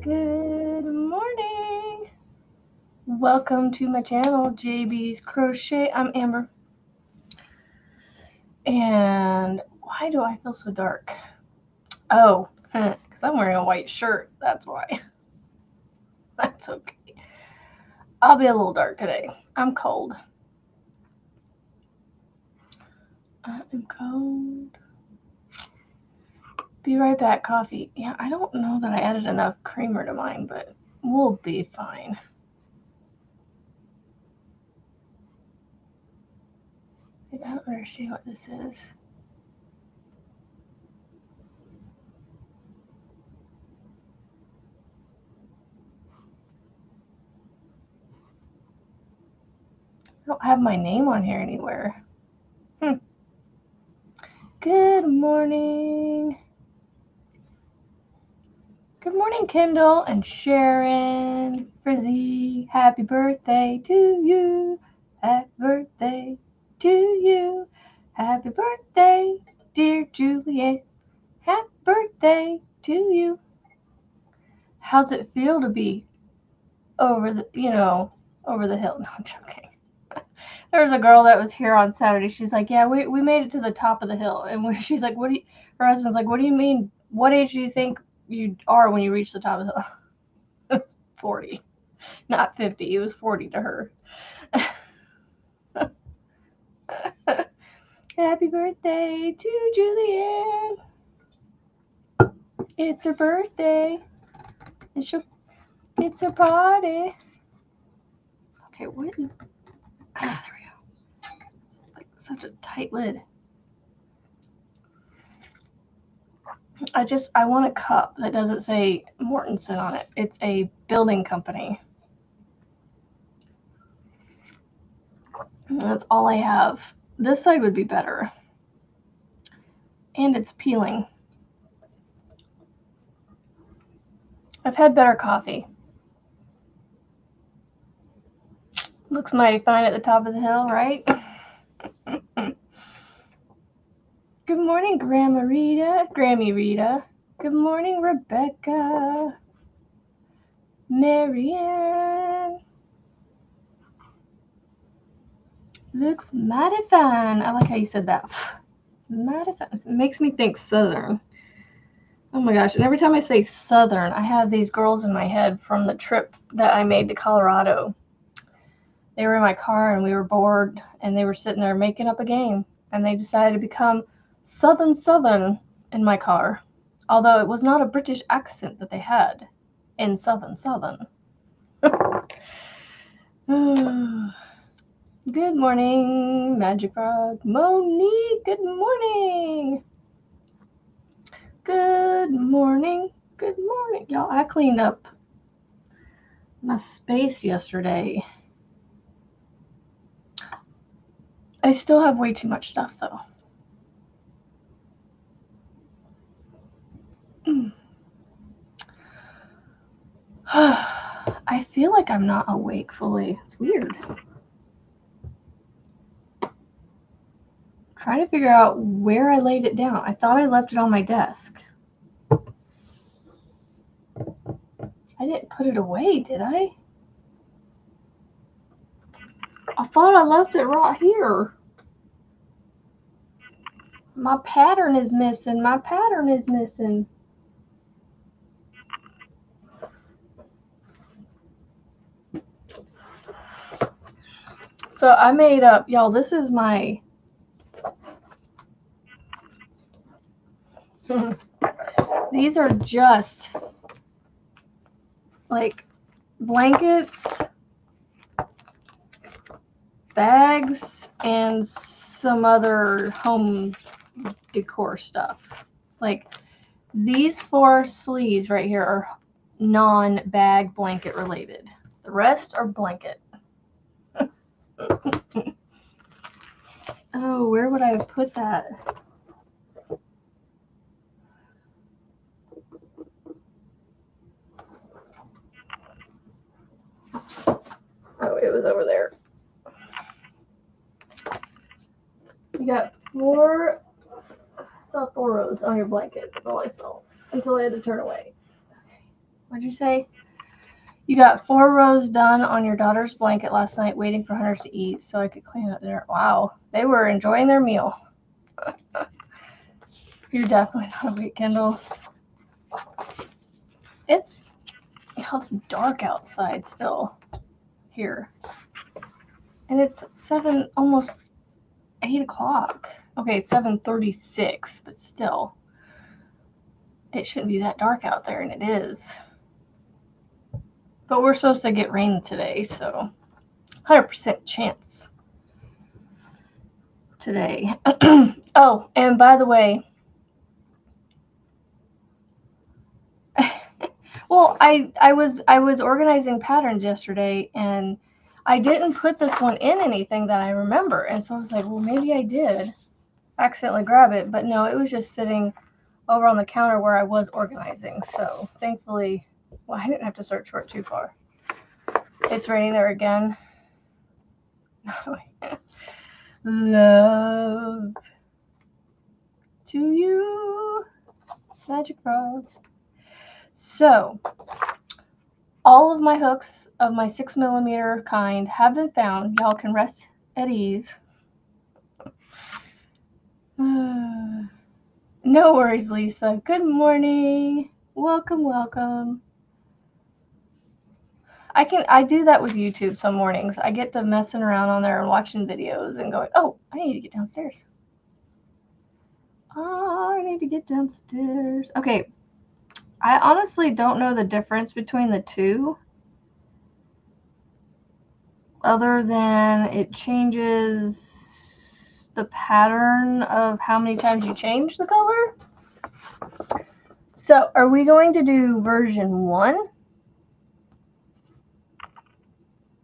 Good morning. Welcome to my channel, JB's Crochet. I'm Amber. And why do I feel so dark? Oh, because I'm wearing a white shirt. That's why. That's okay. I'll be a little dark today. I'm cold. I'm cold. Be right back, coffee. Yeah, I don't know that I added enough creamer to mine, but we'll be fine. I don't understand what this is. I don't have my name on here anywhere. Good morning. Good morning, Kendall and Sharon, Frizzy. Happy birthday to you. Happy birthday to you. Happy birthday, dear Juliet. Happy birthday to you. How's it feel to be over the hill? No, I'm joking. There was a girl that was here on Saturday. She's like, yeah, we made it to the top of the hill. And she's like, her husband's like, what do you mean? What age do you think you are when you reach the top of the hill? It was 40, not 50. It was 40 to her. Happy birthday to Julianne. It's her birthday. And it's her party. Okay, what is... there we go. It's like such a tight lid. I want a cup that doesn't say Mortensen on it. It's a building company. That's all I have. This side would be better. And it's peeling. I've had better coffee. Looks mighty fine at the top of the hill, right? Good morning, Grammy Rita. Good morning, Rebecca. Marianne. Looks mighty fine. I like how you said that. Mighty fine. It makes me think Southern. Oh my gosh. And every time I say Southern, I have these girls in my head from the trip that I made to Colorado. They were in my car and we were bored and they were sitting there making up a game. And they decided to become Southern in my car. Although it was not a British accent that they had in Southern. Good morning, Magic Frog. Monique, good morning. Good morning. Good morning. Y'all, I cleaned up my space yesterday. I still have way too much stuff, though. I feel like I'm not awake fully. It's weird. Trying to figure out where I laid it down. I thought I left it on my desk. I didn't put it away, did I? I thought I left it right here. My pattern is missing. So I made up, y'all, this is my... These are just like blankets, bags, and some other home decor stuff. Like these 4 sleeves right here are non-bag blanket related. The rest are blanket. Oh, where would I have put that? Oh, it was over there. You got 4 rows on your blanket. That's all I saw until I had to turn away. Okay. What'd you say? You got 4 rows done on your daughter's blanket last night waiting for Hunter to eat so I could clean up dinner. Wow. They were enjoying their meal. You're definitely not awake, Kendall. It's dark outside still here. And it's 7, almost 8 o'clock. Okay, 7:36, but still. It shouldn't be that dark out there, and it is. But we're supposed to get rain today, so 100% chance today. Oh, and by the way, well, I was organizing patterns yesterday, and I didn't put this one in anything that I remember, and so I was like, well, maybe I did accidentally grab it, but no, it was just sitting over on the counter where I was organizing. So thankfully, well, I didn't have to search for it too far. It's raining there again. Love to you, Magic Frog. So all of my hooks of my 6mm kind have been found. Y'all can rest at ease. No worries, Lisa. Good morning. Welcome, welcome. I do that with YouTube some mornings. I get to messing around on there and watching videos and going, oh, I need to get downstairs. Oh, I need to get downstairs. Okay. I honestly don't know the difference between the two, other than it changes the pattern of how many times you change the color. So are we going to do version 1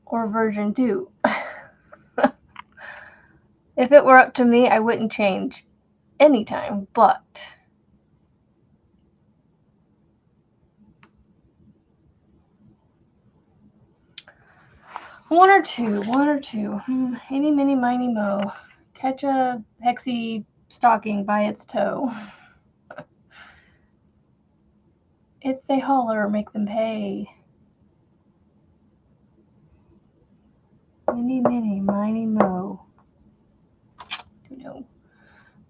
or version 2? If it were up to me, I wouldn't change anytime, but one or two. Eeny, miny, miny, mo. Catch a hexy stocking by its toe. If they holler, make them pay. Eeny, miny, miny, mo. Don't know.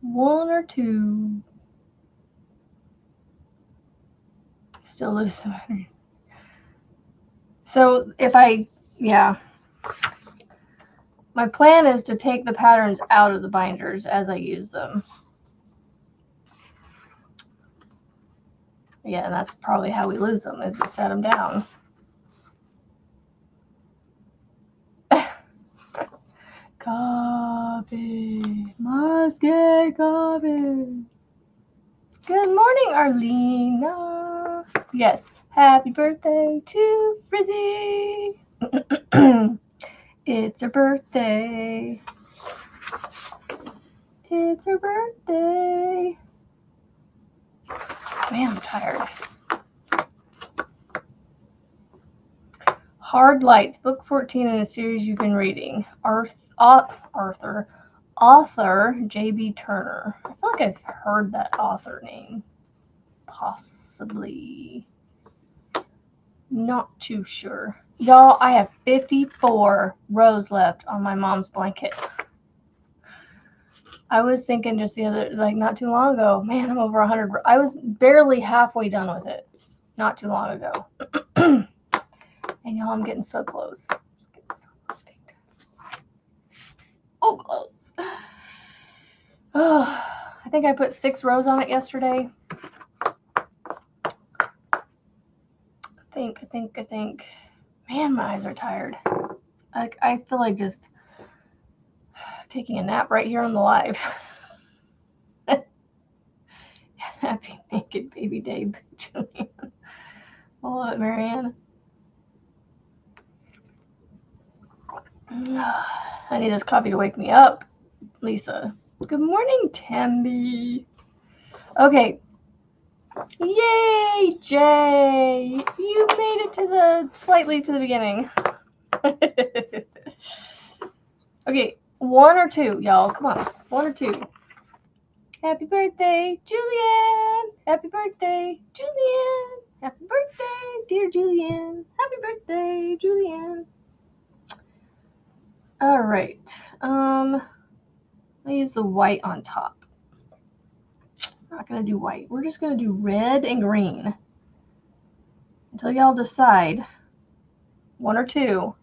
1 or 2. Still lose some energy. So yeah. My plan is to take the patterns out of the binders as I use them. Yeah, and that's probably how we lose them, is we set them down. Coffee. Must get coffee. Good morning, Arlena. Yes. Happy birthday to Frizzy. It's her birthday. It's her birthday. Man, I'm tired. Hard Lights, book 14 in a series you've been reading. Author J.B. Turner. I feel like I've heard that author name. Possibly. Not too sure. Y'all, I have 54 rows left on my mom's blanket. I was thinking just not too long ago, man, I'm over 100. I was barely halfway done with it not too long ago. And y'all, I'm getting so close. Oh, close. Oh, I think I put 6 rows on it yesterday. I think. Man, my eyes are tired. I feel like just taking a nap right here on the live. Happy Naked Baby Day, Julian. I love it, Marianne. I need this coffee to wake me up, Lisa. Good morning, Tammy. Okay. Yay, Jay! You made it slightly to the beginning. Okay, 1 or 2, y'all. Come on, 1 or 2. Happy birthday, Julian! Happy birthday, Julian! Happy birthday, dear Julian. Happy birthday, Julian. All right. I use the white on top. Not gonna do white. We're just gonna do red and green until y'all decide one or two.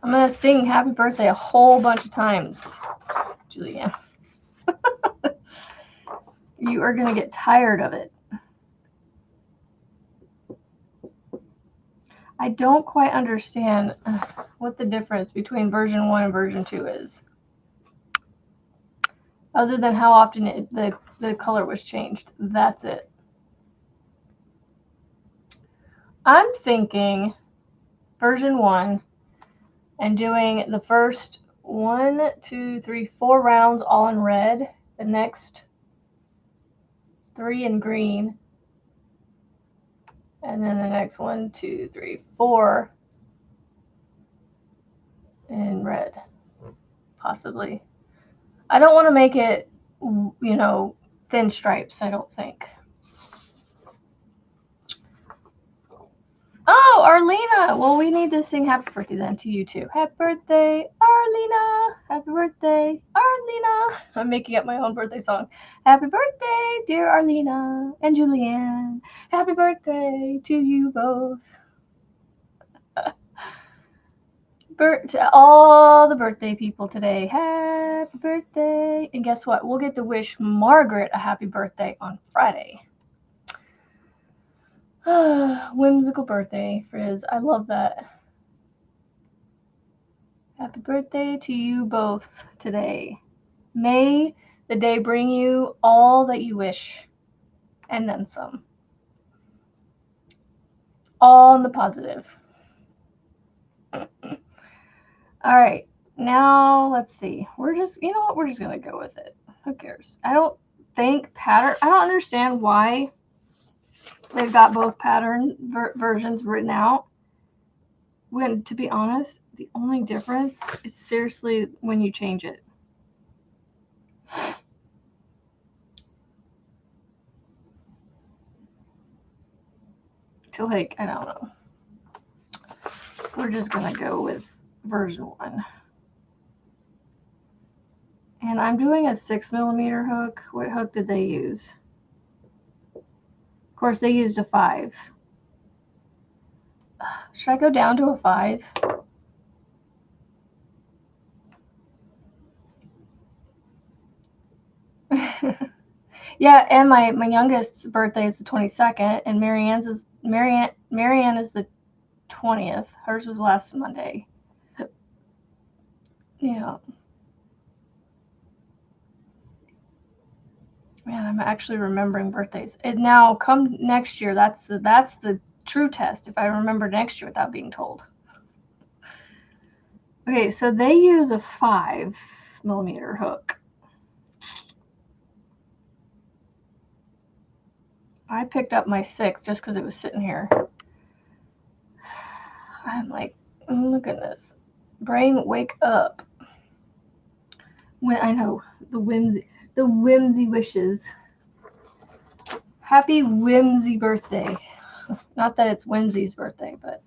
I'm gonna sing happy birthday a whole bunch of times, Julian. You are gonna get tired of it. I don't quite understand what the difference between version 1 and version 2 is. Other than how often the color was changed. That's it. I'm thinking version 1 and doing the first 1, 2, 3, 4 rounds all in red, the next 3 in green, and then the next 1, 2, 3, 4 in red, possibly. I don't want to make it, you know, thin stripes, I don't think. Oh, Arlena! Well, we need to sing happy birthday then to you too. Happy birthday, Arlena! Happy birthday, Arlena! I'm making up my own birthday song. Happy birthday, dear Arlena and Julianne. Happy birthday to you both. To all the birthday people today. Happy birthday. And guess what? We'll get to wish Margaret a happy birthday on Friday. Whimsical birthday, Frizz. I love that. Happy birthday to you both today. May the day bring you all that you wish and then some. All in the positive. All right, now let's see. We're just, you know what? We're just going to go with it. Who cares? I don't think pattern, I don't understand why they've got both pattern versions written out. When, to be honest, the only difference is seriously when you change it. So, like, I don't know. We're just going to go with version 1. And I'm doing a 6mm hook. What hook did they use? Of course, they used a 5. Should I go down to a 5? Yeah, and my youngest's birthday is the 22nd, and Marianne is the 20th. Hers was last Monday. Yeah. Man, I'm actually remembering birthdays. And now, come next year, that's the true test. If I remember next year without being told. Okay, so they use a 5mm hook. I picked up my 6 just because it was sitting here. I'm like, look at this. Brain, wake up. When I know the whimsy wishes. Happy whimsy birthday. Not that it's Whimsy's birthday, but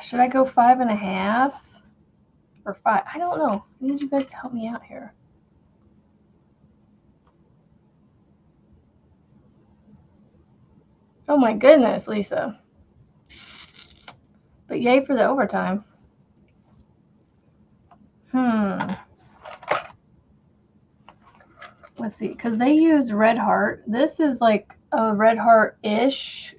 should I go 5.5 or 5? I don't know. I need you guys to help me out here. Oh my goodness, Lisa. But yay for the overtime. Let's see, because they use red heart. This is like a red heart-ish.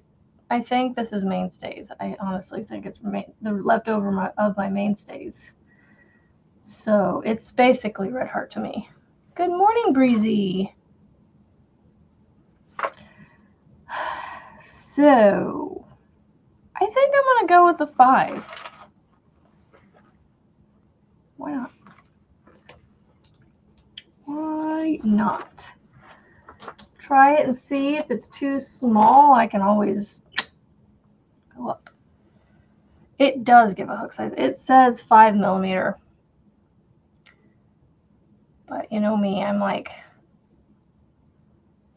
I think this is mainstays. I honestly think it's the leftover of my mainstays. So it's basically red heart to me. Good morning, Breezy. So I think I'm going to go with the 5. Why not? Why not? Try it and see. If it's too small, I can always go up. It does give a hook size. It says 5mm. But you know me, I'm like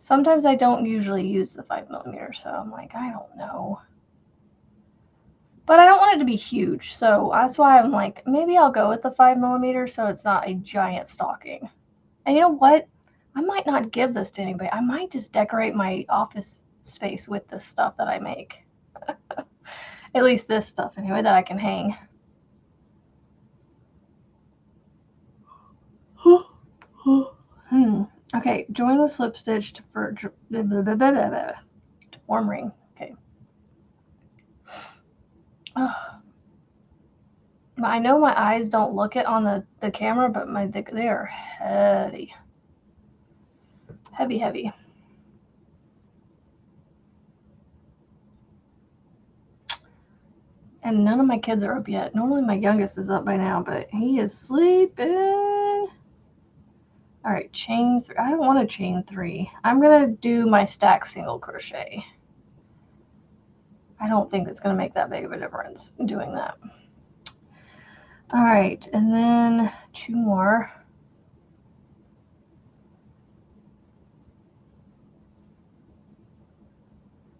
Sometimes I don't usually use the 5mm, so I'm like, I don't know. But I don't want it to be huge, so that's why I'm like, maybe I'll go with the 5mm so it's not a giant stocking. And you know what? I might not give this to anybody. I might just decorate my office space with this stuff that I make. At least this stuff, anyway, that I can hang. Okay, join with slip stitch to form ring. Okay. I know my eyes don't look it on the camera, but they are heavy. Heavy. And none of my kids are up yet. Normally my youngest is up by now, but he is sleeping. All right, chain 3. I don't want to chain 3. I'm going to do my stack single crochet. I don't think it's going to make that big of a difference doing that. All right, and then 2 more.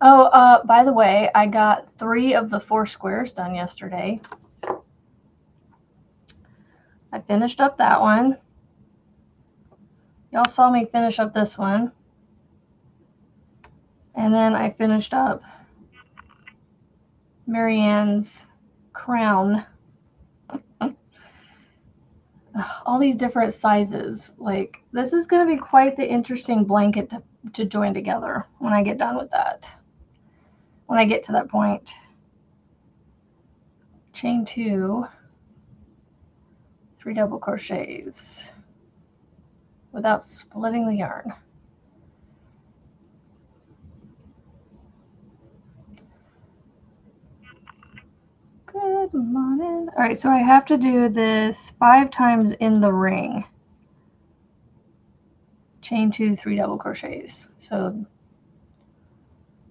Oh, by the way, I got 3 of the 4 squares done yesterday. I finished up that one. Y'all saw me finish up this one. And then I finished up Marianne's crown. All these different sizes. Like, this is going to be quite the interesting blanket to join together when I get done with that. When I get to that point. Chain 2, 3 double crochets without splitting the yarn. Good morning. All right, so I have to do this 5 times in the ring. Chain 2, 3 double crochets. So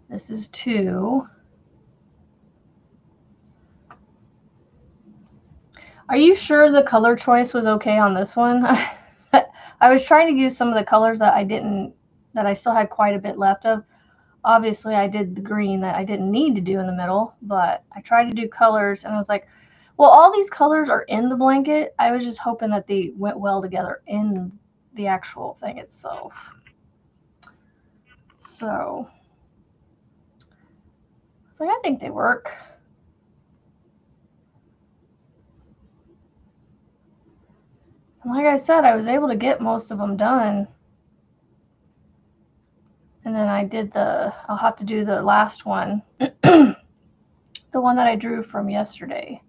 this is 2. Are you sure the color choice was okay on this one? I was trying to use some of the colors that I still had quite a bit left of. Obviously, I did the green that I didn't need to do in the middle, but I tried to do colors, and I was like, well, all these colors are in the blanket. I was just hoping that they went well together in the actual thing itself. So, it's like, I think they work. And like I said, I was able to get most of them done. And then I'll have to do the last one. The one that I drew from yesterday.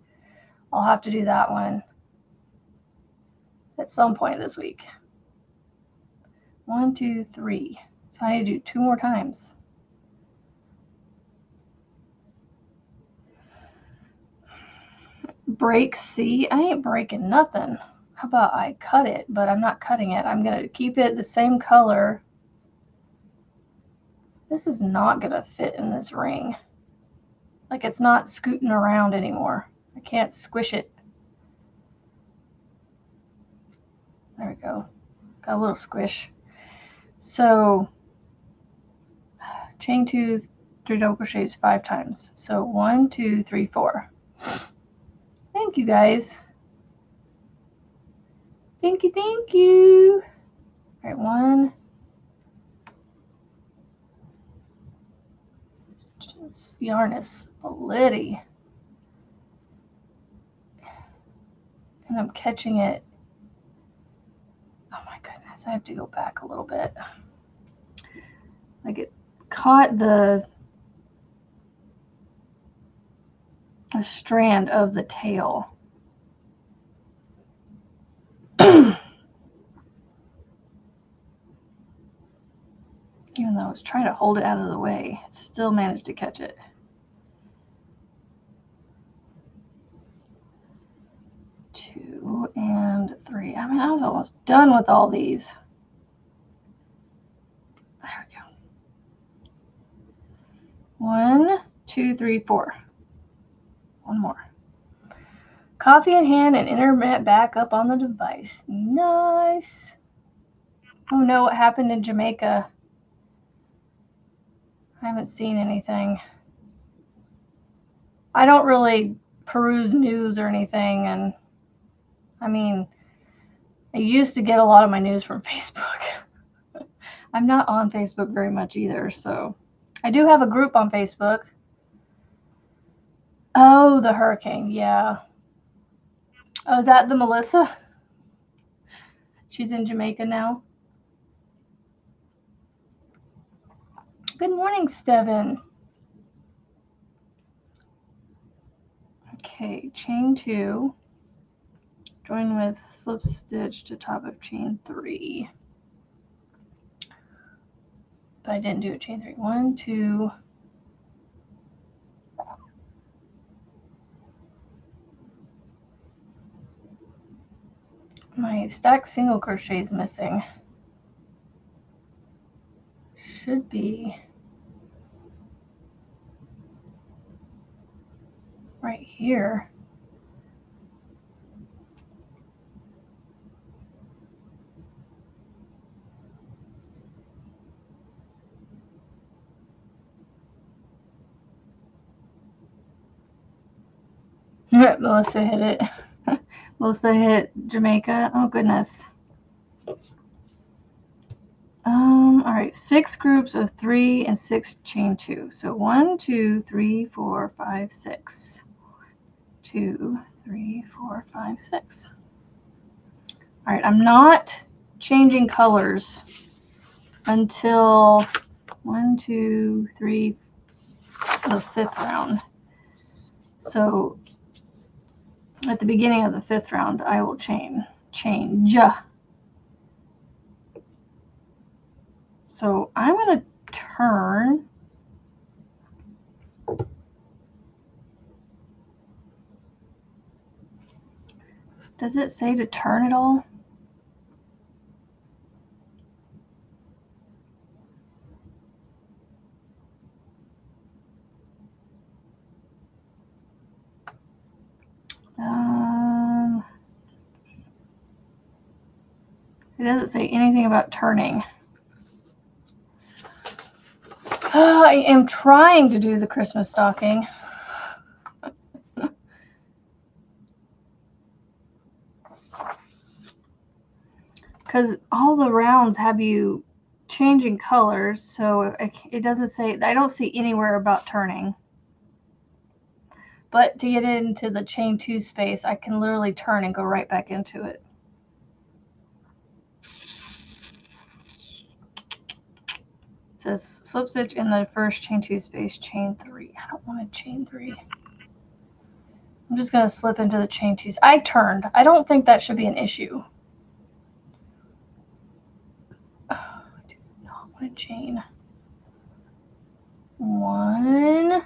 I'll have to do that one at some point this week. 1, 2, 3. So I need to do 2 more times. Break C. I ain't breaking nothing. How about I cut it, but I'm not cutting it. I'm going to keep it the same color. This is not going to fit in this ring. Like, it's not scooting around anymore. I can't squish it. There we go. Got a little squish. So, chain 2, 3 double crochets 5 times. So 1, 2, 3, 4. Thank you, guys. Thank you. All right, 1. This yarn is splitty. And I'm catching it. Oh my goodness, I have to go back a little bit. Like, it caught a strand of the tail. Even though I was trying to hold it out of the way, it still managed to catch it. Two and 3. I mean, I was almost done with all these. There we go. 1, 2, 3, 4. One more. Coffee in hand and internet back up on the device. Nice. Oh no, what happened in Jamaica? I haven't seen anything. I don't really peruse news or anything, and I mean, I used to get a lot of my news from Facebook. I'm not on Facebook very much either, so I do have a group on Facebook. Oh, the hurricane, yeah. Oh, is that the Melissa? She's in Jamaica now. Good morning, Steven. Okay, chain 2. Join with slip stitch to top of chain 3. But I didn't do a chain 3. 1, 2. My stack single crochet is missing. Should be right here. Melissa hit it. Melissa hit Jamaica. Oh, goodness. All right, 6 groups of 3 and 6 chain 2. So 1, 2, 3, 4, 5, 6. 2, 3, 4, 5, 6. All right, I'm not changing colors until 1, 2, 3, the 5th round. So at the beginning of the 5th round, I will change. So I'm going to turn. Does it say to turn it all? It doesn't say anything about turning. I am trying to do the Christmas stocking. Because all the rounds have you changing colors, so it doesn't say, I don't see anywhere about turning. But to get into the chain 2 space, I can literally turn and go right back into it. It says slip stitch in the first chain 2 space, chain 3. I don't want to chain 3. I'm just going to slip into the chain 2. I turned. I don't think that should be an issue. Oh, I do not want to chain 1.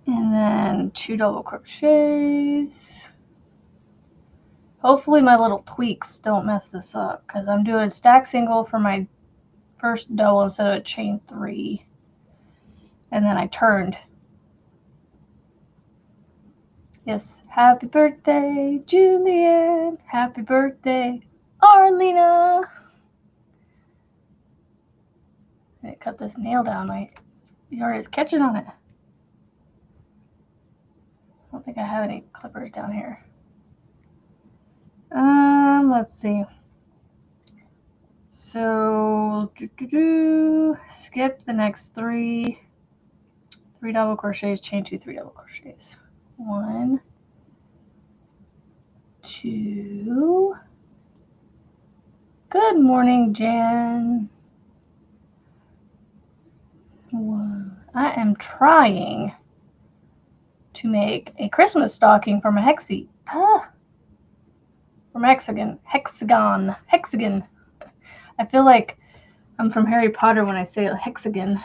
And then 2 double crochets. Hopefully my little tweaks don't mess this up, because I'm doing stack single for my first double instead of a chain 3. And then I turned. Yes, happy birthday, Julian. Happy birthday, Arlena. I cut this nail down. My yard is catching on it. I don't think I have any clippers down here. Let's see. So, skip the next 3 double crochets, chain 2, 3 double crochets. 1, 2. Good morning, Jan. 1. I am trying to make a Christmas stocking from a hexie. From hexagon. I feel like I'm from Harry Potter when I say hexagon.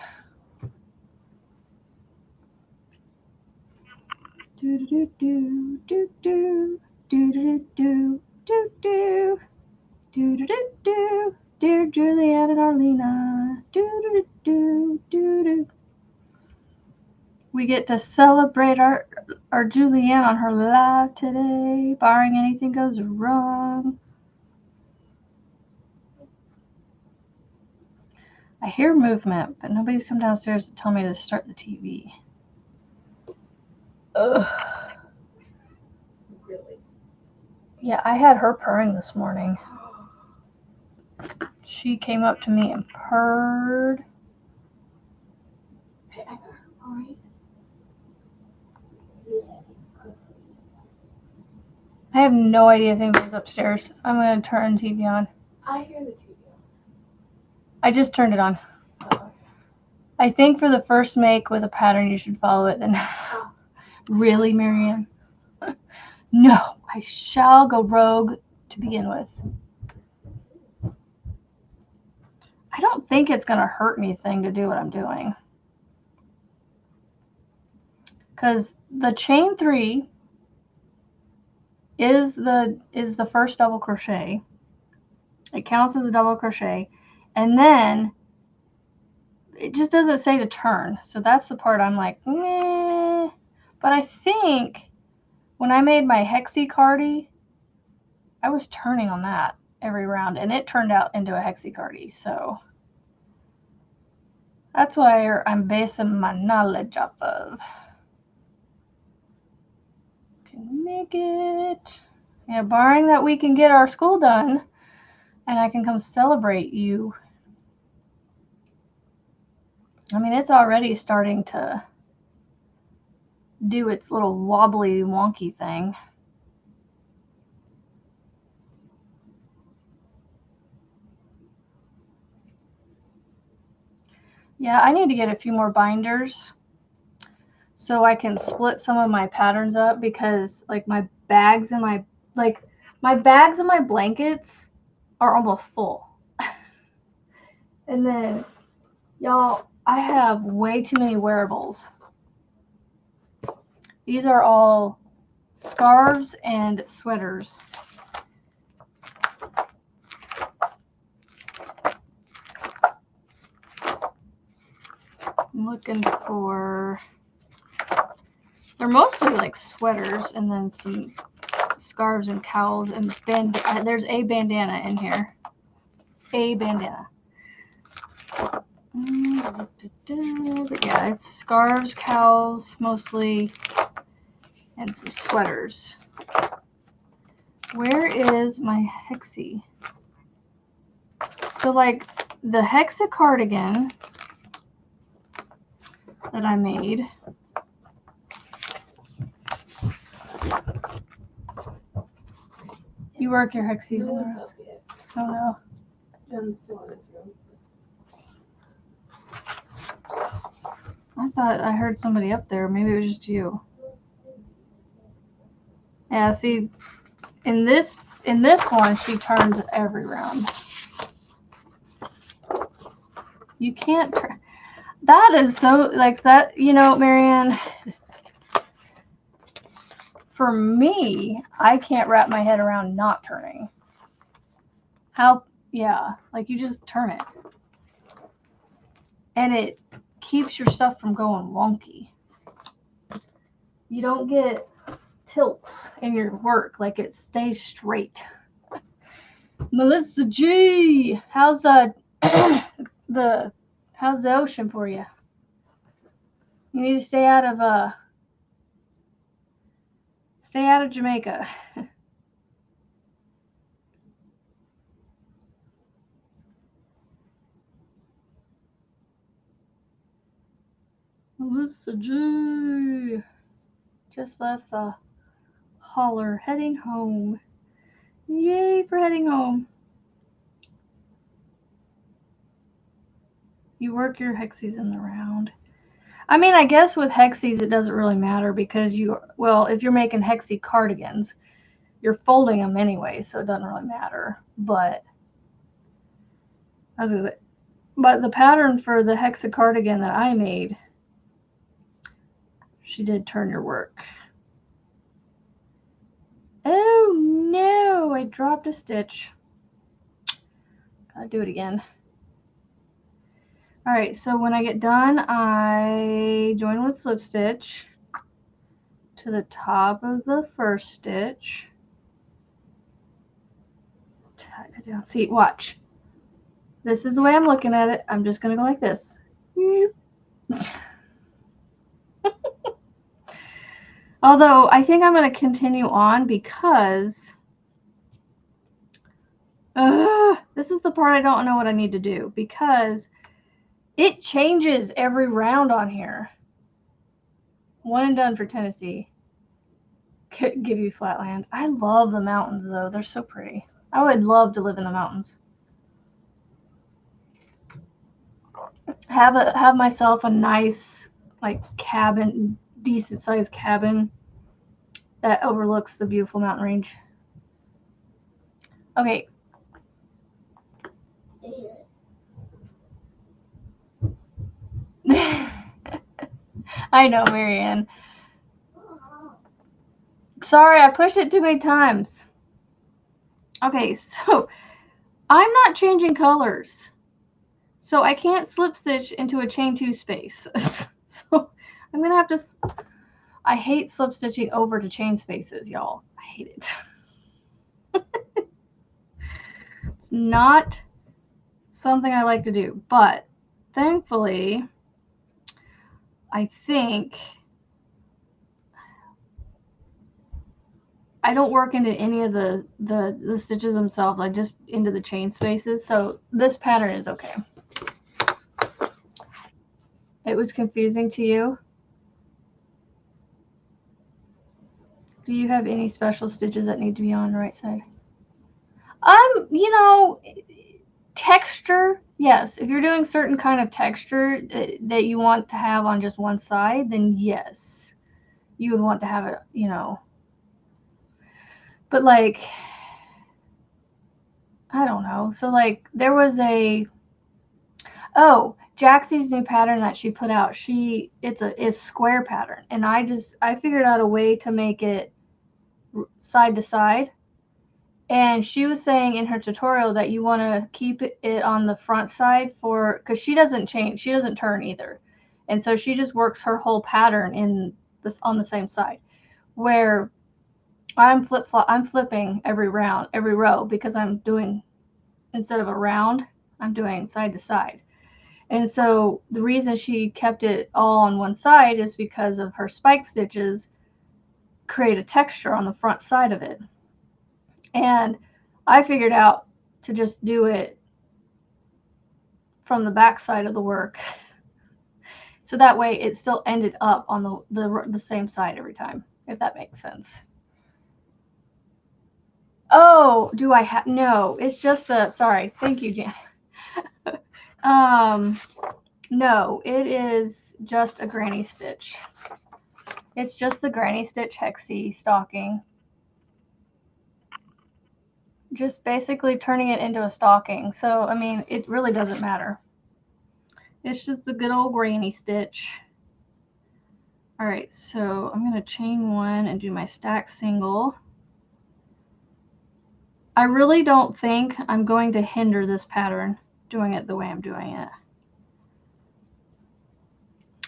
Do do do do do do do do do do do do do do. Dear Juliet and Arlena. Do do do do do. We get to celebrate our Julianne on her live today, barring anything goes wrong. I hear movement, but nobody's come downstairs to tell me to start the TV. Ugh. Really? Yeah, I had her purring this morning. She came up to me and purred. Hey, I got her purring. Yeah. I have no idea if anybody's upstairs. I'm going to turn the TV on. I hear the TV on. I just turned it on. Oh. I think for the first make with a pattern, you should follow it. Then, really, Marianne? No, I shall go rogue to begin with. I don't think it's going to hurt anything to do what I'm doing. Because the chain 3 is the first double crochet. It counts as a double crochet. And then it just doesn't say to turn. So that's the part I'm like, meh. But I think when I made my hexie cardie, I was turning on that every round, and it turned out into a hexie cardie. So that's where I'm basing my knowledge off of. Can make it. Yeah, barring that we can get our school done and I can come celebrate you. I mean, it's already starting to do its little wobbly, wonky thing. Yeah, I need to get a few more binders so I can split some of my patterns up, because like my bags and my blankets are almost full. And then, y'all, I have way too many wearables. These are all scarves and sweaters. I'm looking for, they're mostly like sweaters, and then some scarves and cowls, and there's a bandana in here. A bandana. But yeah, it's scarves, cowls mostly, and some sweaters. Where is my hexie? So like the hexa cardigan that I made, you work your hexies in there? Oh no. Ben's still in his room. I thought I heard somebody up there. Maybe it was just you. Yeah, see, in this one, she turns every round. You can't turn. That is so, like that, you know, Marianne, for me, I can't wrap my head around not turning. How, yeah, like you just turn it. And it keeps your stuff from going wonky. You don't get tilts in your work, like it stays straight. Melissa G, how's the ocean for you? You need to stay out of Jamaica. Melissa G just left the holler, heading home. Yay for heading home. You work your hexies in the round. I mean, I guess with hexies it doesn't really matter, because if you're making hexie cardigans, you're folding them anyway, so it doesn't really matter. But but the pattern for the hexa cardigan that I made, she did turn your work. Oh no, I dropped a stitch. Gotta do it again. All right, so when I get done, I join with slip stitch to the top of the first stitch. Tie it down. See, watch. This is the way I'm looking at it. I'm just going to go like this. Although I think I'm going to continue on because this is the part I don't know what I need to do, because it changes every round on here. One and done for Tennessee. Give you flatland. I love the mountains though. They're so pretty. I would love to live in the mountains. Have myself a nice like cabin, decent sized cabin that overlooks the beautiful mountain range. Okay. I know, Marianne. Sorry, I pushed it too many times. Okay, so I'm not changing colors. So I can't slip stitch into a chain 2 space. So I'm going to have to... I hate slip stitching over to chain spaces, y'all. I hate it. It's not something I like to do. But thankfully, I think I don't work into any of the stitches themselves. I just into the chain spaces. So this pattern is okay. It was confusing to you? Do you have any special stitches that need to be on the right side? You know, texture, yes. If you're doing certain kind of texture that you want to have on just one side, then yes, you would want to have it, you know. But like, I don't know. So like, there was Jaxie's new pattern that she put out. It's a square pattern, and I figured out a way to make it side to side. And she was saying in her tutorial that you want to keep it on the front side because she doesn't change, she doesn't turn either, and so she just works her whole pattern on the same side. Where I'm flipping every row, because I'm doing, instead of a round, I'm doing side to side. And so the reason she kept it all on one side is because of her spike stitches create a texture on the front side of it. And I figured out to just do it from the back side of the work. So that way it still ended up on the same side every time, if that makes sense. Oh, do I have... No, it's just a... Sorry. Thank you, Jan. No, it is just a granny stitch. It's just the granny stitch hexie stocking. Just basically turning it into a stocking. So, I mean, it really doesn't matter. It's just the good old granny stitch. All right, so I'm going to chain one and do my stack single. I really don't think I'm going to hinder this pattern doing it the way I'm doing it.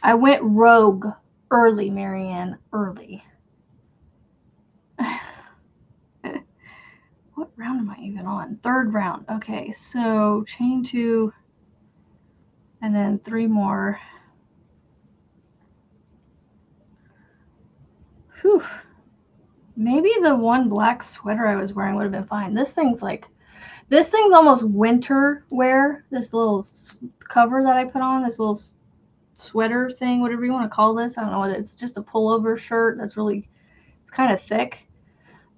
I went rogue early, Marianne, early. What round am I even on? Third round. Okay, so chain 2 and then 3 more. Whew. Maybe the one black sweater I was wearing would have been fine. This thing's almost winter wear. This little cover that I put on, this little sweater thing, whatever you want to call this. I don't know what it's just a pullover shirt that's really, it's kind of thick.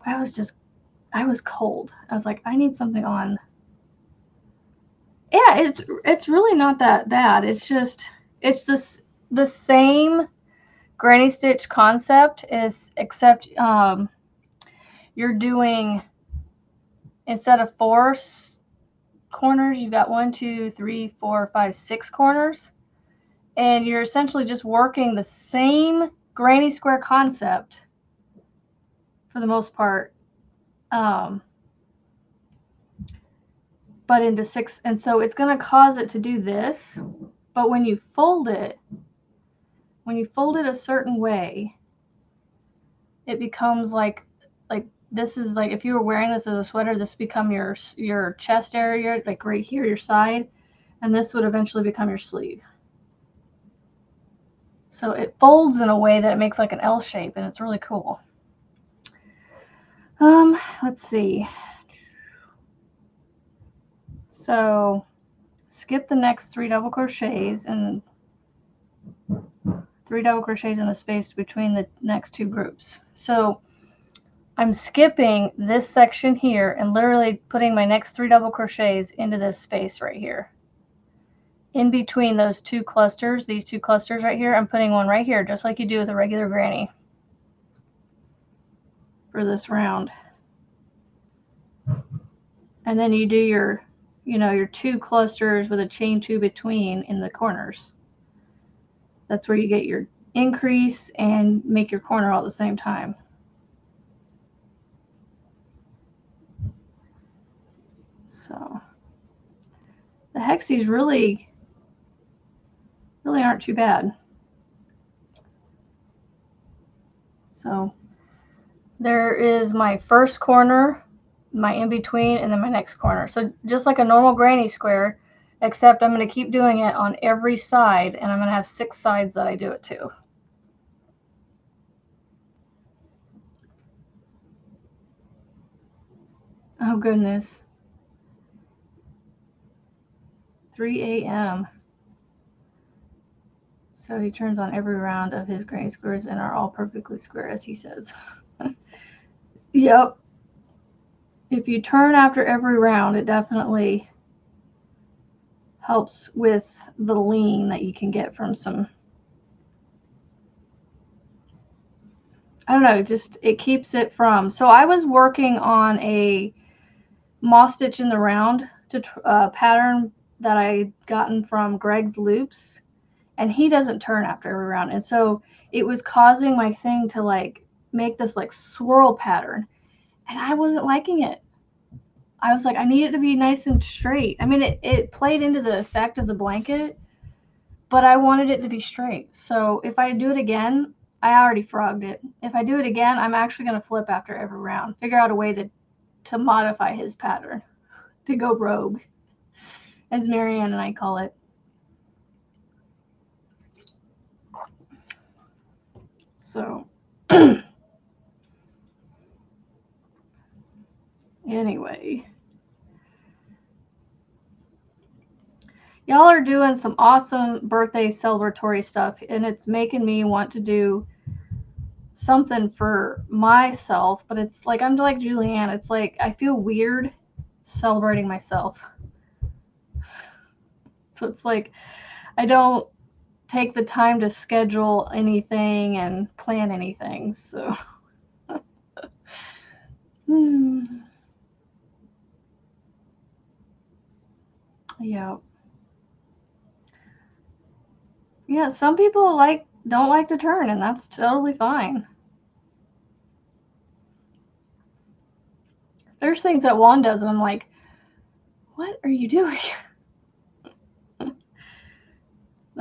But I was cold. I was like, I need something on. Yeah, it's really not that bad. It's the same granny stitch concept, except you're doing, instead of 4 corners, you've got 1, 2, 3, 4, 5, 6 corners, and you're essentially just working the same granny square concept for the most part, but into 6. And so it's going to cause it to do this, but when you fold it a certain way, it becomes like this is like, if you were wearing this as a sweater, this become your chest area, like right here, your side. And this would eventually become your sleeve. So it folds in a way that it makes like an L shape, and it's really cool. Let's see. So skip the next 3 double crochets and 3 double crochets in the space between the next 2 groups. So I'm skipping this section here and literally putting my next 3 double crochets into this space right here. In between those 2 clusters, these 2 clusters right here, I'm putting one right here, just like you do with a regular granny for this round. And then you do your, your 2 clusters with a chain 2 between in the corners. That's where you get your increase and make your corner all at the same time. So the hexies really aren't too bad. So there is my first corner, my in-between, and then my next corner. So just like a normal granny square, except I'm going to keep doing it on every side, and I'm going to have 6 sides that I do it to. Oh goodness. 3 a.m. So he turns on every round of his granny squares and are all perfectly square, as he says. Yep. If you turn after every round, it definitely helps with the lean that you can get from some, I don't know, just it keeps it from. So I was working on a moss stitch in the round to pattern that I gotten from Greg's Loops, and he doesn't turn after every round, and so it was causing my thing to like make this like swirl pattern, and I wasn't liking it. I was like, I need it to be nice and straight. I mean, it played into the effect of the blanket, but I wanted it to be straight. So if I do it again, I already frogged it. If I do it again, I'm actually going to flip after every round, figure out a way to modify his pattern, to go rogue, as Marianne and I call it. So anyway, y'all are doing some awesome birthday celebratory stuff, and it's making me want to do something for myself, but it's like I'm like Julianne. It's like I feel weird celebrating myself. So it's like I don't take the time to schedule anything and plan anything. So yeah. Yeah, some people don't like to turn, and that's totally fine. There's things that Juan does, and I'm like, what are you doing?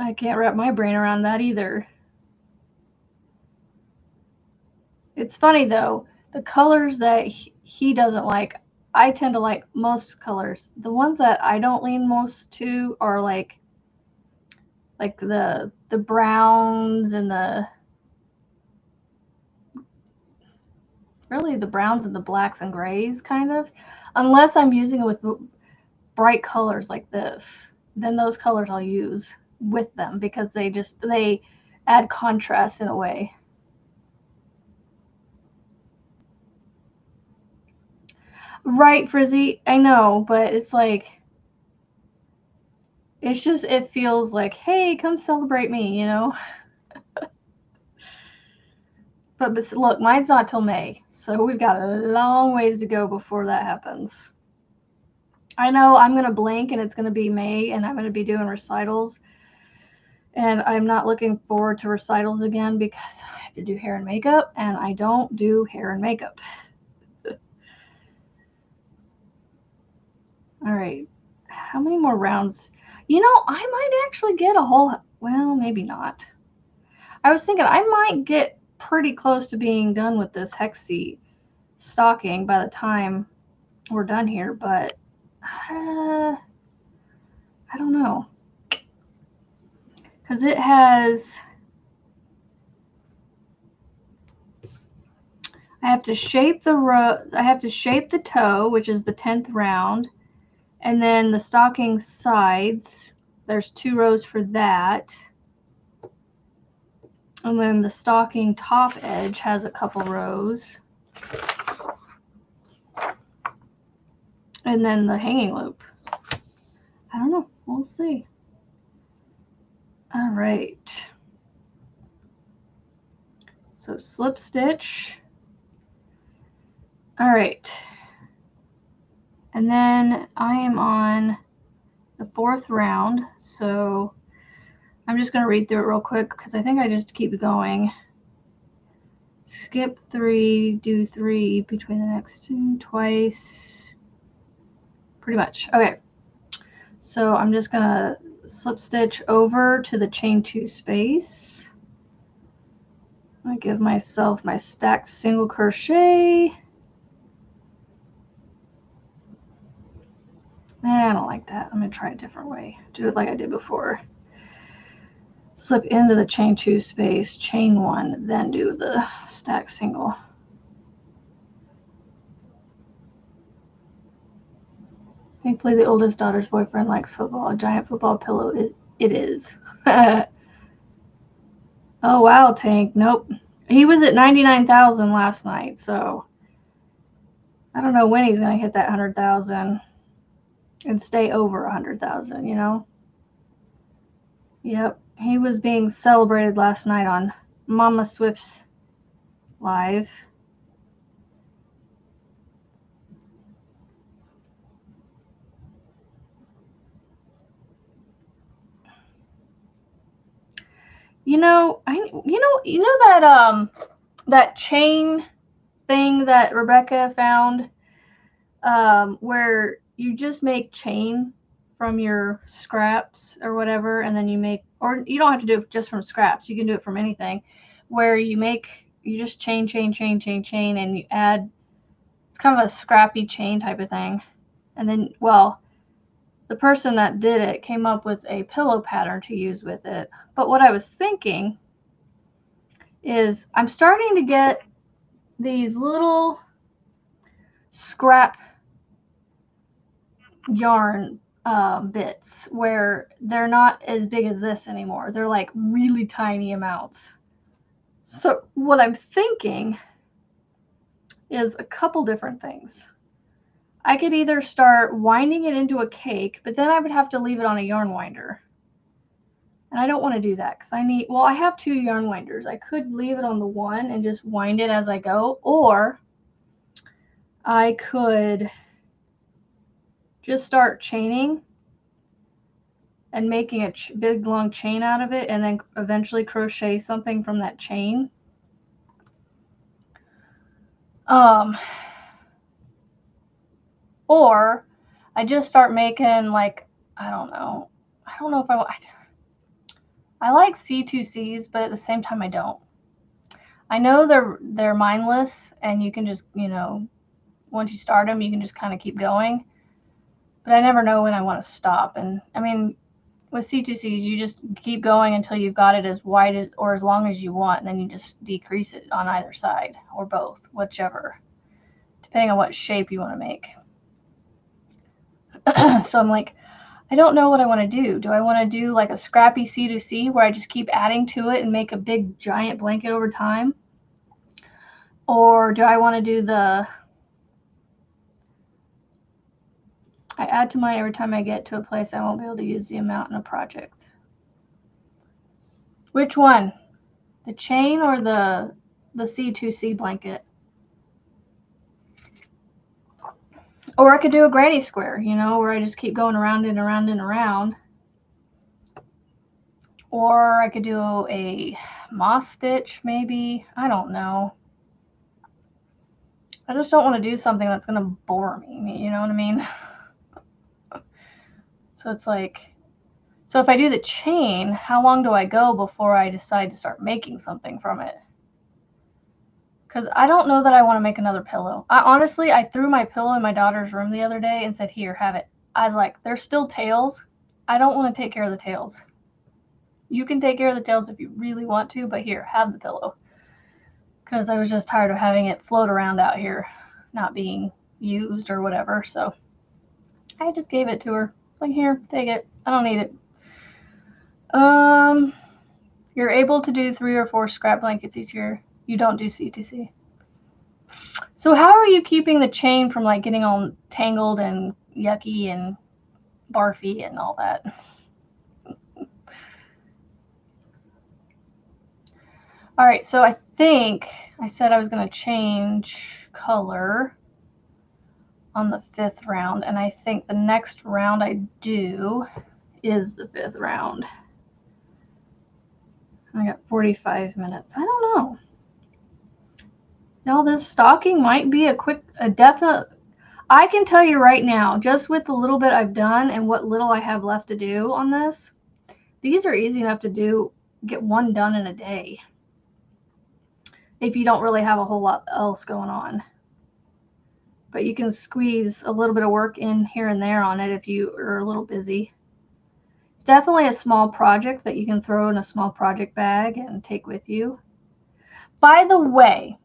I can't wrap my brain around that either. It's funny though, the colors that he doesn't like, I tend to like most colors. The ones that I don't lean most to are like the browns and the browns and the blacks and grays kind of. Unless I'm using it with bright colors like this, then those colors I'll use with them because they add contrast in a way. Right, Frizzy, I know, but it's like it feels like, hey, come celebrate me, But look, mine's not till May, so we've got a long ways to go before that happens. I know I'm going to blink and it's going to be May and I'm going to be doing recitals. And I'm not looking forward to recitals again because I have to do hair and makeup, and I don't do hair and makeup. All right. How many more rounds? I might actually get a whole, well, maybe not. I was thinking I might get pretty close to being done with this hexie stocking by the time we're done here, but I don't know. Because it has, I have to shape the toe, which is the 10th round, and then the stocking sides, there's 2 rows for that. And then the stocking top edge has a couple rows. And then the hanging loop. I don't know. We'll see. All right. So slip stitch. All right. And then I am on the 4th round. So I'm just going to read through it real quick because I think I just keep going. Skip 3, do 3 between the next 2 twice. Pretty much. Okay. So I'm just going to slip stitch over to the chain 2 space. I give myself my stacked single crochet. I don't like that. I'm going to try a different way. Do it like I did before. Slip into the chain 2 space, chain 1, then do the stack single. Thankfully, the oldest daughter's boyfriend likes football. A giant football pillow it is. Oh, wow, Tank. Nope. He was at 99,000 last night, so I don't know when he's going to hit that 100,000 and stay over 100,000, you know? Yep. He was being celebrated last night on Mama Swift's live. You know that chain thing that Rebecca found, where you just make chain from your scraps or whatever, and then you make, or you don't have to do it just from scraps. You can do it from anything, where you just chain, and you add. It's kind of a scrappy chain type of thing, and then, well, the person that did it came up with a pillow pattern to use with it. But what I was thinking is I'm starting to get these little scrap yarn bits where they're not as big as this anymore. They're like really tiny amounts. So what I'm thinking is a couple different things. I could either start winding it into a cake, but then I would have to leave it on a yarn winder. And I don't want to do that because I have 2 yarn winders. I could leave it on the one and just wind it as I go, or I could just start chaining and making a big long chain out of it and then eventually crochet something from that chain. Or I just start making, like, I don't know if I like C2Cs, but at the same time I don't. I know they're mindless and you can just, once you start them, you can just kind of keep going. But I never know when I want to stop. And I mean, with C2Cs, you just keep going until you've got it as wide as or as long as you want, and then you just decrease it on either side or both, whichever, depending on what shape you want to make. So I'm like, I don't know what I want to do. Do I want to do like a scrappy C2C where I just keep adding to it and make a big giant blanket over time? Or do I want to do I add to mine every time I get to a place I won't be able to use the amount in a project? Which one? The chain or the C2C blanket? Or I could do a granny square, where I just keep going around and around and around. Or I could do a moss stitch, maybe. I don't know. I just don't want to do something that's going to bore me, you know what I mean? So it's like, so if I do the chain, how long do I go before I decide to start making something from it? Because I don't know that I want to make another pillow. I threw my pillow in my daughter's room the other day and said, here, have it. I was like, there's still tails. I don't want to take care of the tails. You can take care of the tails if you really want to, but here, have the pillow. Because I was just tired of having it float around out here, not being used or whatever. So I just gave it to her. Like, here, take it. I don't need it. You're able to do 3 or 4 scrap blankets each year. You don't do CTC. So how are you keeping the chain from like getting all tangled and yucky and barfy and all that? All right, so I think I said I was going to change color on the 5th round, and I think the next round I do is the 5th round. I got 45 minutes. I don't know. Y'all, this stocking might be a definite. I can tell you right now, just with the little bit I've done and what little I have left to do on this, these are easy enough to do, get one done in a day. If you don't really have a whole lot else going on. But you can squeeze a little bit of work in here and there on it if you are a little busy. It's definitely a small project that you can throw in a small project bag and take with you. By the way,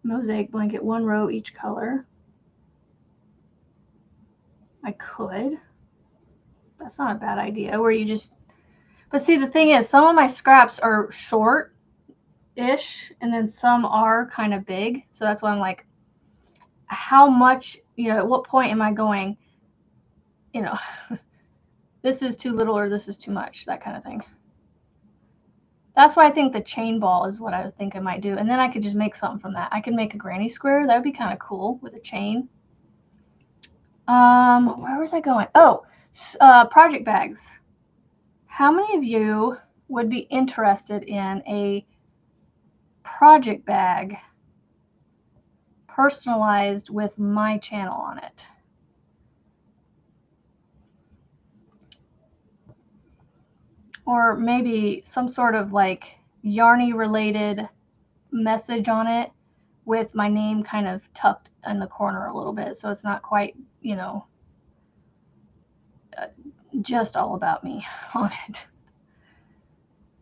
mosaic blanket, 1 row each color. I could. That's not a bad idea. Where you just, but see, the thing is, some of my scraps are short-ish, and then some are kind of big. So that's why I'm like, how much, at what point am I going, this is too little or this is too much, that kind of thing. That's why I think the chain ball is what I would think I might do. And then I could just make something from that. I could make a granny square. That would be kind of cool with a chain. Where was I going? Oh, project bags. How many of you would be interested in a project bag personalized with my channel on it? Or maybe some sort of like yarny related message on it with my name kind of tucked in the corner a little bit, so it's not quite, just all about me on it.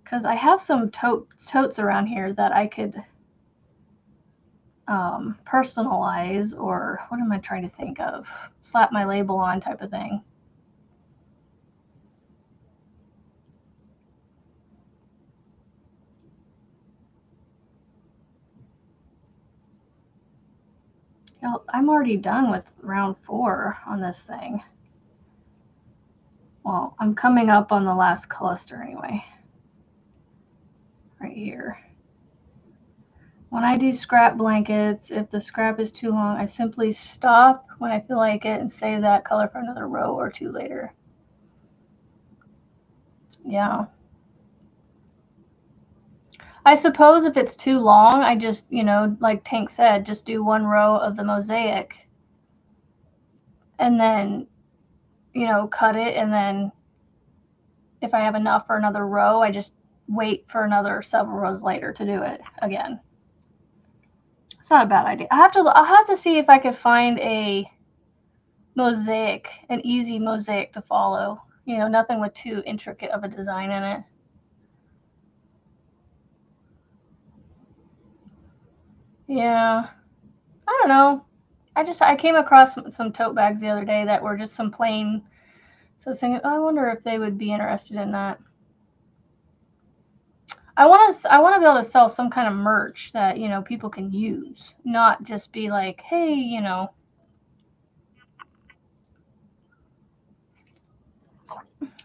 Because I have some totes around here that I could personalize, or what am I trying to think of? Slap my label on type of thing. I'm already done with round 4 on this thing. Well, I'm coming up on the last cluster anyway. Right here. When I do scrap blankets, if the scrap is too long, I simply stop when I feel like it and save that color for another row or 2 later. Yeah. I suppose if it's too long, I just, like Tank said, just do 1 row of the mosaic and then, cut it. And then if I have enough for another row, I just wait for another several rows later to do it again. It's not a bad idea. I'll have to see if I could find a mosaic, an easy mosaic to follow. Nothing with too intricate of a design in it. Yeah. I don't know. I came across some tote bags the other day that were just some plain. So I was thinking, I wonder if they would be interested in that. I want to be able to sell some kind of merch that, people can use, not just be like, hey,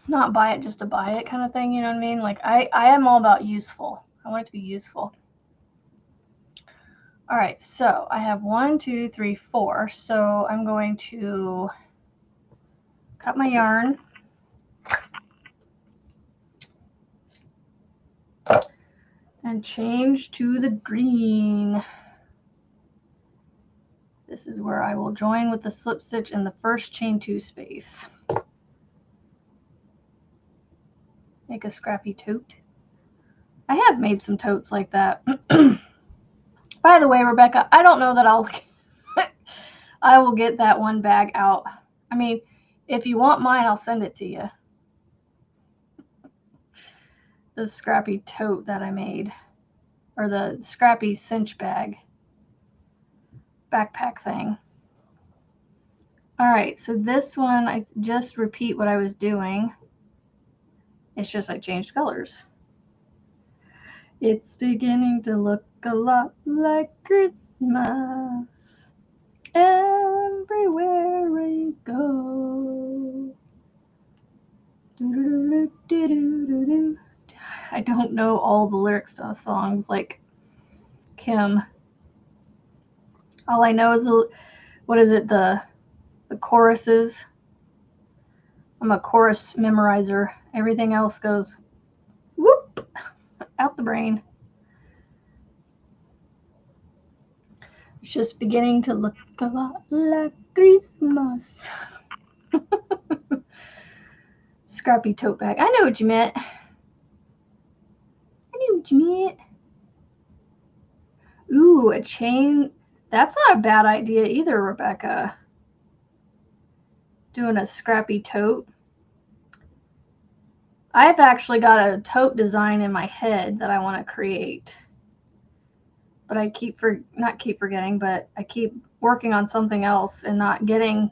not buy it just to buy it kind of thing. You know what I mean? Like I am all about useful. I want it to be useful. All right, so I have 1, 2, 3, 4. So I'm going to cut my yarn. And change to the green. This is where I will join with the slip stitch in the first chain 2 space. Make a scrappy tote. I have made some totes like that. By the way, Rebecca, I don't know that I'll I will get that one bag out. I mean, if you want mine, I'll send it to you. The scrappy tote that I made, or the scrappy cinch bag backpack thing. All right, so this one, I just repeat what I was doing. It's just I changed colors. It's beginning to look a lot like Christmas everywhere I go. I don't know all the lyrics to songs like Kim. All I know is what is it, the choruses. I'm a chorus memorizer. Everything else goes whoop out the brain. It's just beginning to look a lot like Christmas. Scrappy tote bag. I know what you meant. Ooh, a chain. That's not a bad idea either, Rebecca. Doing a scrappy tote. I've actually got a tote design in my head that I want to create. But I keep forgetting, but I keep working on something else and not getting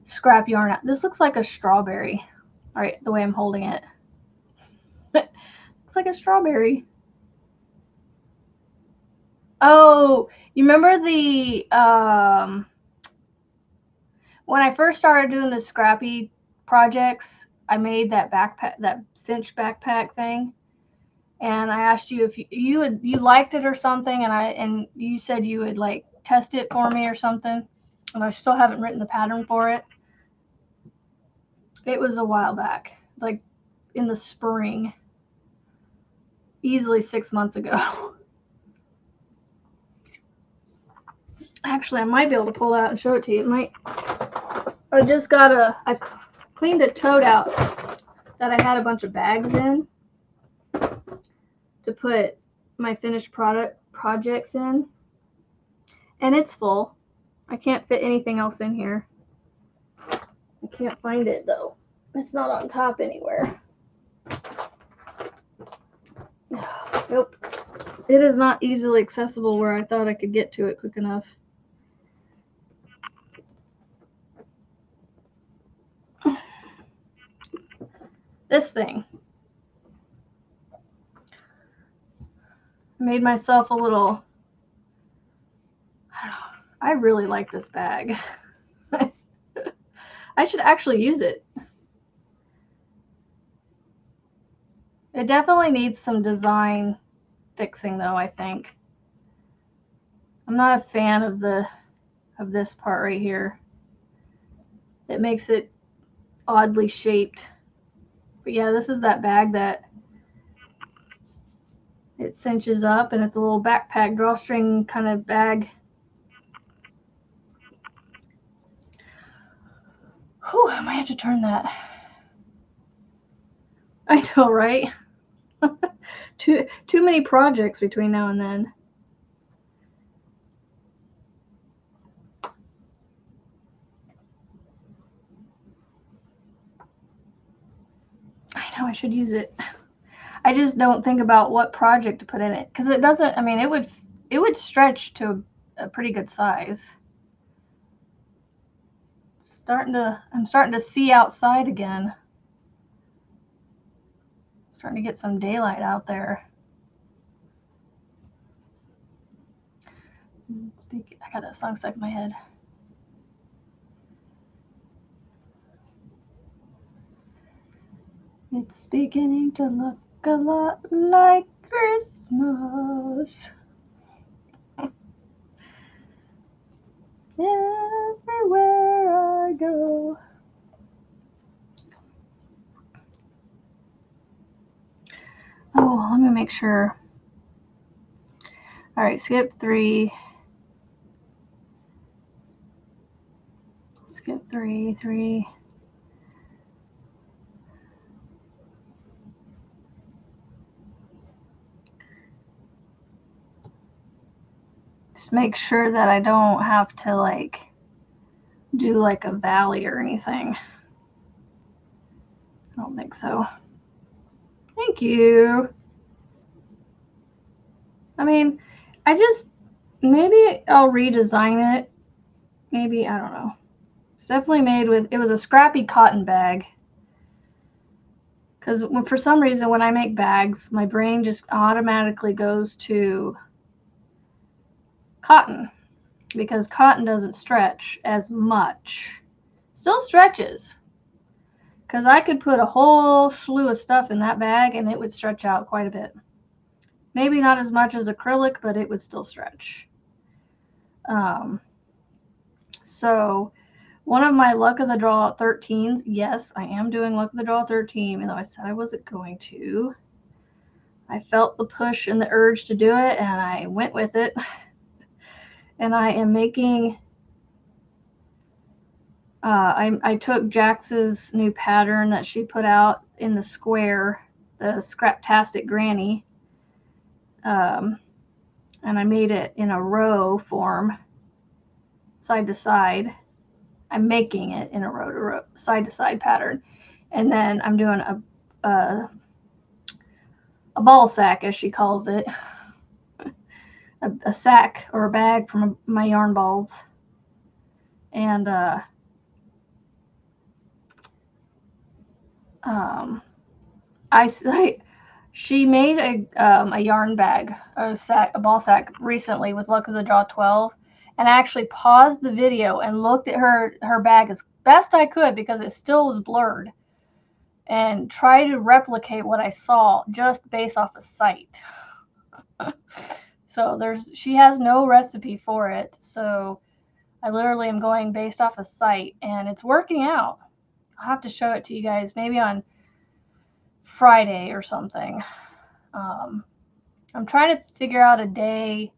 scrap yarn out. This looks like a strawberry. All right, the way I'm holding it. Looks like a strawberry. Oh, you remember the when I first started doing the scrappy projects, I made that backpack, that cinch backpack thing, and I asked you if you liked it or something, and you said you would like test it for me or something, and I still haven't written the pattern for it. It was a while back, like in the spring, easily 6 months ago. Actually, I might be able to pull it out and show it to you. It might. I cleaned a tote out that I had a bunch of bags in to put my finished projects in, and it's full. I can't fit anything else in here. I can't find it though. It's not on top anywhere. Nope. It is not easily accessible where I thought I could get to it quick enough. This thing. I made myself a little, I don't know, I really like this bag. I should actually use it. It definitely needs some design fixing though, I think. I'm not a fan of this part right here. It makes it oddly shaped. But yeah, this is that bag that it cinches up, and it's a little backpack drawstring kind of bag. Whew, I might have to turn that. I know, right? too many projects between now and then. I know I should use it. I just don't think about what project to put in it, because it doesn't. I mean, it would stretch to a pretty good size. I'm starting to see outside again. Starting to get some daylight out there. I got that song stuck in my head. It's beginning to look a lot like Christmas. Everywhere I go. Oh, let me make sure. All right, skip 3. Skip 3, 3. just make sure that I don't have to like do like a valley or anything. I don't think so. Thank you. I mean, maybe I'll redesign it. Maybe, I don't know. It's definitely made with, it was a scrappy cotton bag. Because for some reason, when I make bags, my brain just automatically goes to cotton. Because cotton doesn't stretch as much. Still stretches. Because I could put a whole slew of stuff in that bag and it would stretch out quite a bit. Maybe not as much as acrylic, but it would still stretch. So one of my Luck of the Draw 13s, yes, I am doing Luck of the Draw 13, even though I said I wasn't going to. I felt the push and the urge to do it, and I went with it. And I am making, I took Jax's new pattern that she put out in the square, the Scraptastic Granny, and I made it in a row form, side to side. I'm making it in a row to row, side to side pattern. And then I'm doing a ball sack, as she calls it, a sack or a bag from my yarn balls. And she made a yarn bag, a ball sack recently with Luck of the Draw 12, and I actually paused the video and looked at her bag as best I could because it still was blurred, and try to replicate what I saw just based off of sight. So she has no recipe for it, so I literally am going based off of sight, and it's working out. I'll have to show it to you guys maybe on Friday or something. I'm trying to figure out a day,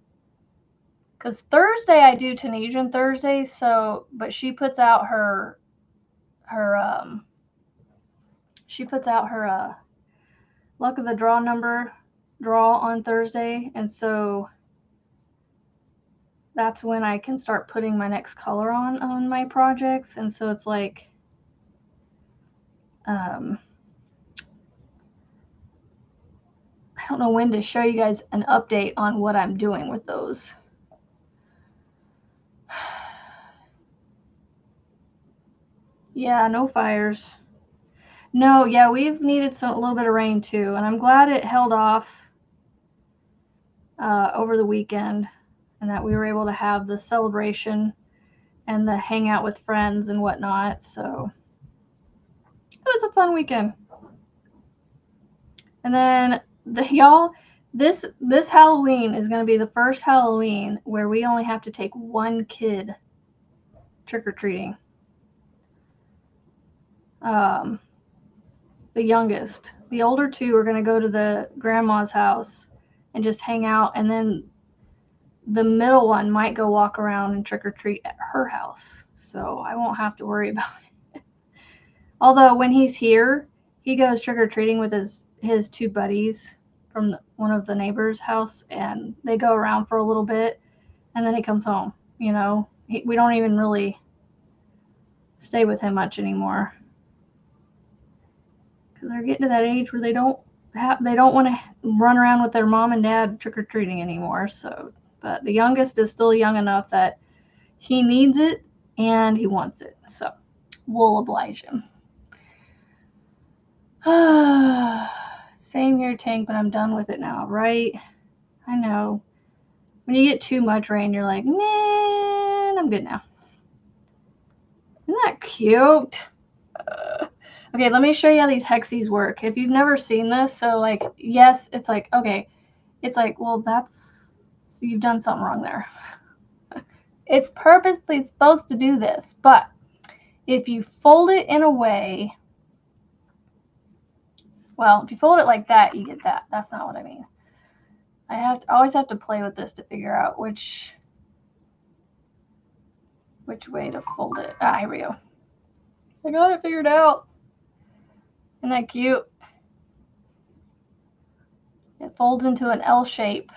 because Thursday I do Tunisian Thursday, so, but she puts out her Luck of the Draw draw on Thursday, and so that's when I can start putting my next color on my projects. And so it's like, I don't know when to show you guys an update on what I'm doing with those. Yeah, no fires. No, yeah, we've needed a little bit of rain too, and I'm glad it held off over the weekend, and that we were able to have the celebration and the hangout with friends and whatnot. So it was a fun weekend. And then this Halloween is going to be the first Halloween where we only have to take one kid trick-or-treating. The youngest. The older two are going to go to the grandma's house and just hang out, and then the middle one might go walk around and trick-or-treat at her house. So I won't have to worry about it. Although when he's here, he goes trick-or-treating with his two buddies from one of the neighbors' house, and they go around for a little bit, and then he comes home. You know, we don't even really stay with him much anymore, because they're getting to that age where they don't want to run around with their mom and dad trick-or-treating anymore. So, but the youngest is still young enough that he needs it and he wants it, so we'll oblige him. Same here, Tank, but I'm done with it now, right? I know. When you get too much rain, you're like, man, I'm good now. Isn't that cute? Okay, let me show you how these hexies work. If you've never seen this, so like, yes, it's like, okay, it's like, well, you've done something wrong there. It's purposely supposed to do this, but if you fold it in a way, well, if you fold it like that, you get that. That's not what I mean. I always have to play with this to figure out which way to fold it. Here we go. I got it figured out. Isn't that cute? It folds into an L shape.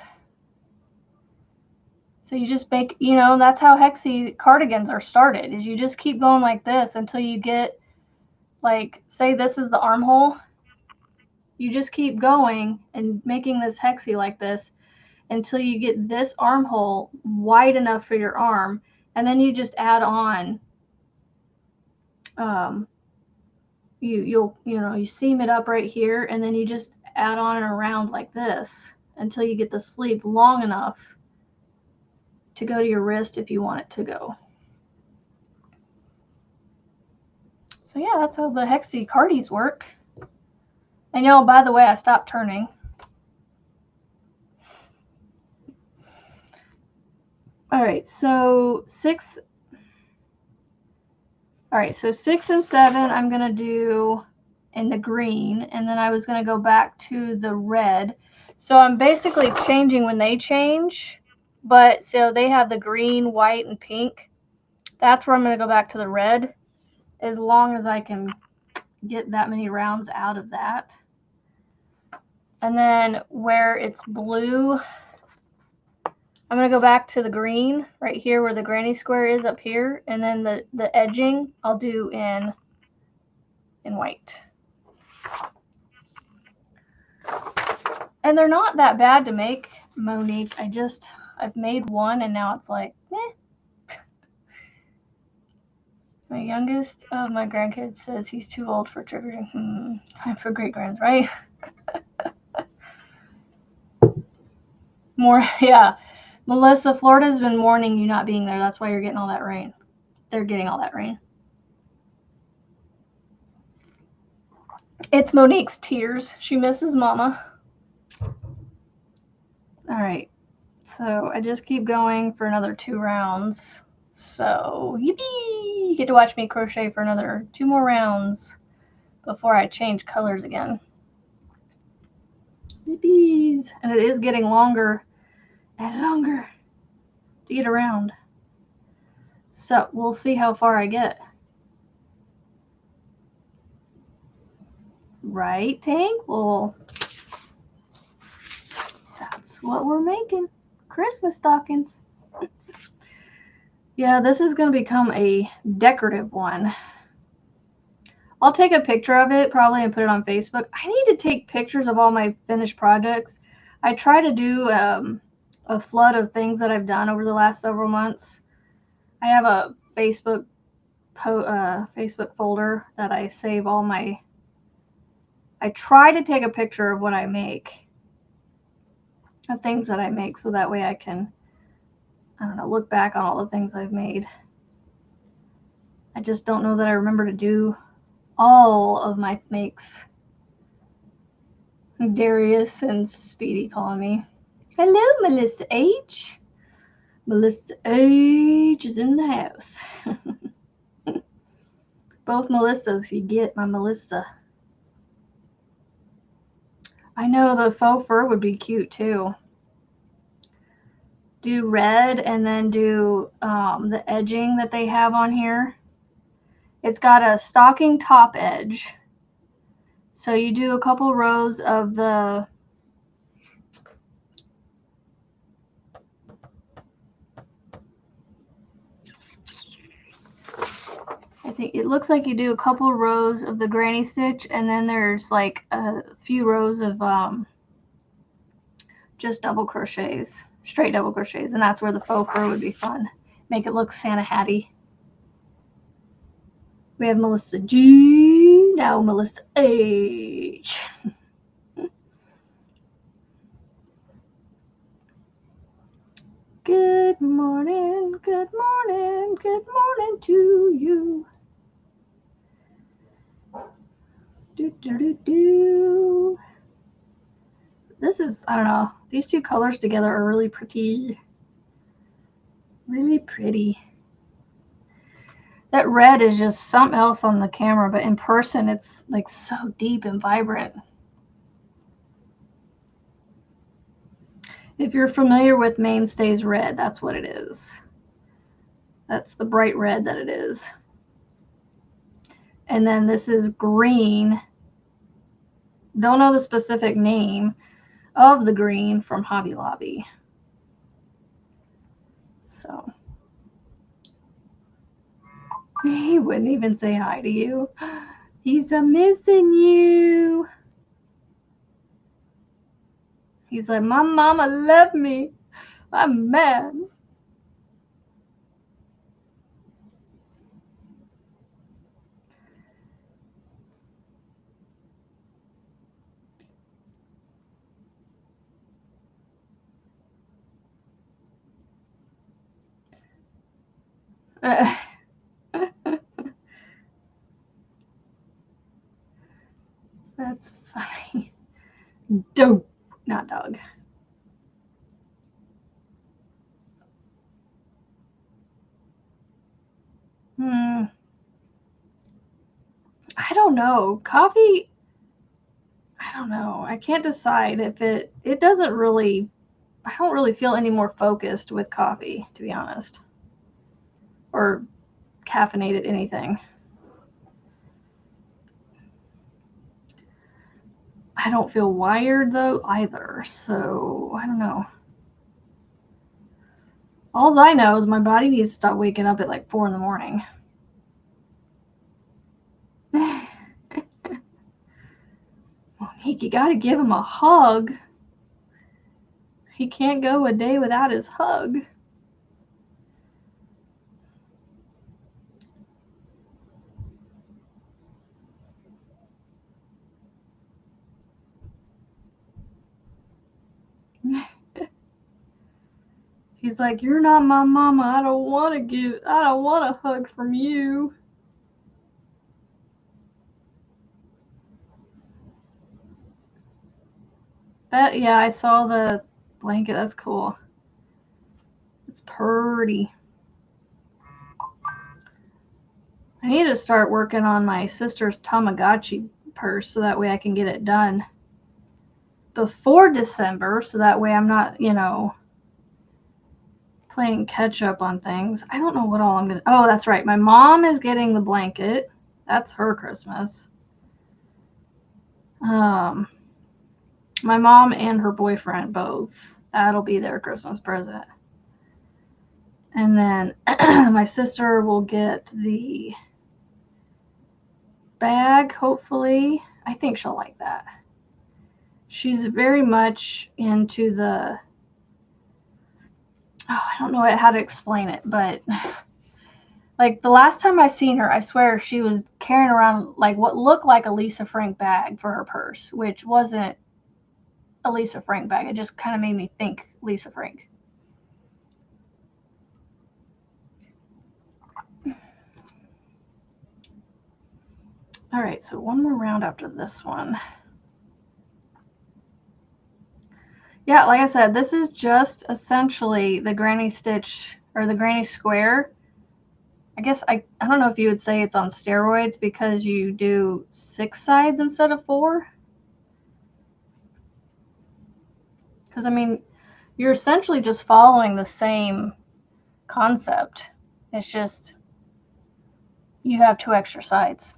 So you just make, you know, that's how hexie cardigans are started, is you just keep going like this until you get, like, say this is the armhole. You just keep going and making this hexie like this until you get this armhole wide enough for your arm, and then you just add on, you seam it up right here, and then you just add on and around like this until you get the sleeve long enough to go to your wrist if you want it to go. So yeah, that's how the hexie cardies work. And y'all, by the way, I stopped turning. All right, so 6 and 7 I'm gonna do in the green, and then I was gonna go back to the red. So I'm basically changing when they change, but so they have the green, white, and pink. That's where I'm gonna go back to the red, as long as I can get that many rounds out of that. And then where it's blue, I'm going to go back to the green right here where the granny square is up here, and then the edging I'll do in white. And they're not that bad to make, Monique. I've made one and now it's like, meh. My youngest of my grandkids says he's too old for trick-or-treating. Time for great-grands, right? More, yeah. Melissa, Florida's been warning you not being there. That's why you're getting all that rain. They're getting all that rain. It's Monique's tears. She misses Mama. All right. So I just keep going for another 2 rounds. So, yippee! You get to watch me crochet for another 2 more rounds before I change colors again. Yippees! And it is getting longer and longer to get around. So we'll see how far I get. Right, Tank? Well, that's what we're making. Christmas stockings. Yeah, this is going to become a decorative one. I'll take a picture of it probably and put it on Facebook. I need to take pictures of all my finished projects. I try to do a flood of things that I've done over the last several months. I have a Facebook folder that I save all my. I try to take a picture of what I make, of things that I make, so that way I can, I don't know, look back on all the things I've made. I just don't know that I remember to do all of my makes. Darius and Speedy calling me. Hello, Melissa H. Melissa H is in the house. Both Melissas, you get my Melissa. I know the faux fur would be cute too. Do red and then do the edging that they have on here. It's got a stocking top edge. So you do a couple rows of the I think it looks like you do a couple rows of the granny stitch, and then there's like a few rows of just double crochets, straight double crochets, and that's where the faux fur would be fun. Make it look Santa hatty. We have Melissa G, now Melissa H. Good morning, good morning, good morning to you. Do, do, do, do. This is, I don't know, these two colors together are really pretty. Really pretty. That red is just something else on the camera, but in person it's like so deep and vibrant. If you're familiar with Mainstays red, that's what it is. That's the bright red that it is. And then this is green. Don't know the specific name of the green from Hobby Lobby. So he wouldn't even say hi to you. He's a missing you. He's like, my mama left me. I'm mad. That's funny. Dope, not dog. I don't know. Coffee, I don't know. I can't decide if it doesn't really, I don't really feel any more focused with coffee, to be honest. Or caffeinated anything. I don't feel wired though either, so I don't know. All I know is my body needs to stop waking up at like 4 in the morning. Monique, you gotta give him a hug. He can't go a day without his hug. He's like, you're not my mama. I don't want a hug from you. Yeah, I saw the blanket. That's cool. It's pretty. I need to start working on my sister's Tamagotchi purse so that way I can get it done before December, so that way I'm not, playing catch up on things. I don't know what all I'm gonna. Oh, that's right. My mom is getting the blanket. That's her Christmas. My mom and her boyfriend both. That'll be their Christmas present. And then my sister will get the bag, hopefully. I think she'll like that. She's very much into the. Oh, I don't know how to explain it, but like the last time I seen her, I swear she was carrying around like what looked like a Lisa Frank bag for her purse, which wasn't a Lisa Frank bag. It just kind of made me think Lisa Frank. All right, so one more round after this one. Yeah, like I said, this is just essentially the granny stitch or the granny square. I guess I don't know if you would say it's on steroids because you do 6 sides instead of 4. Because, I mean, you're essentially just following the same concept. It's just you have 2 extra sides.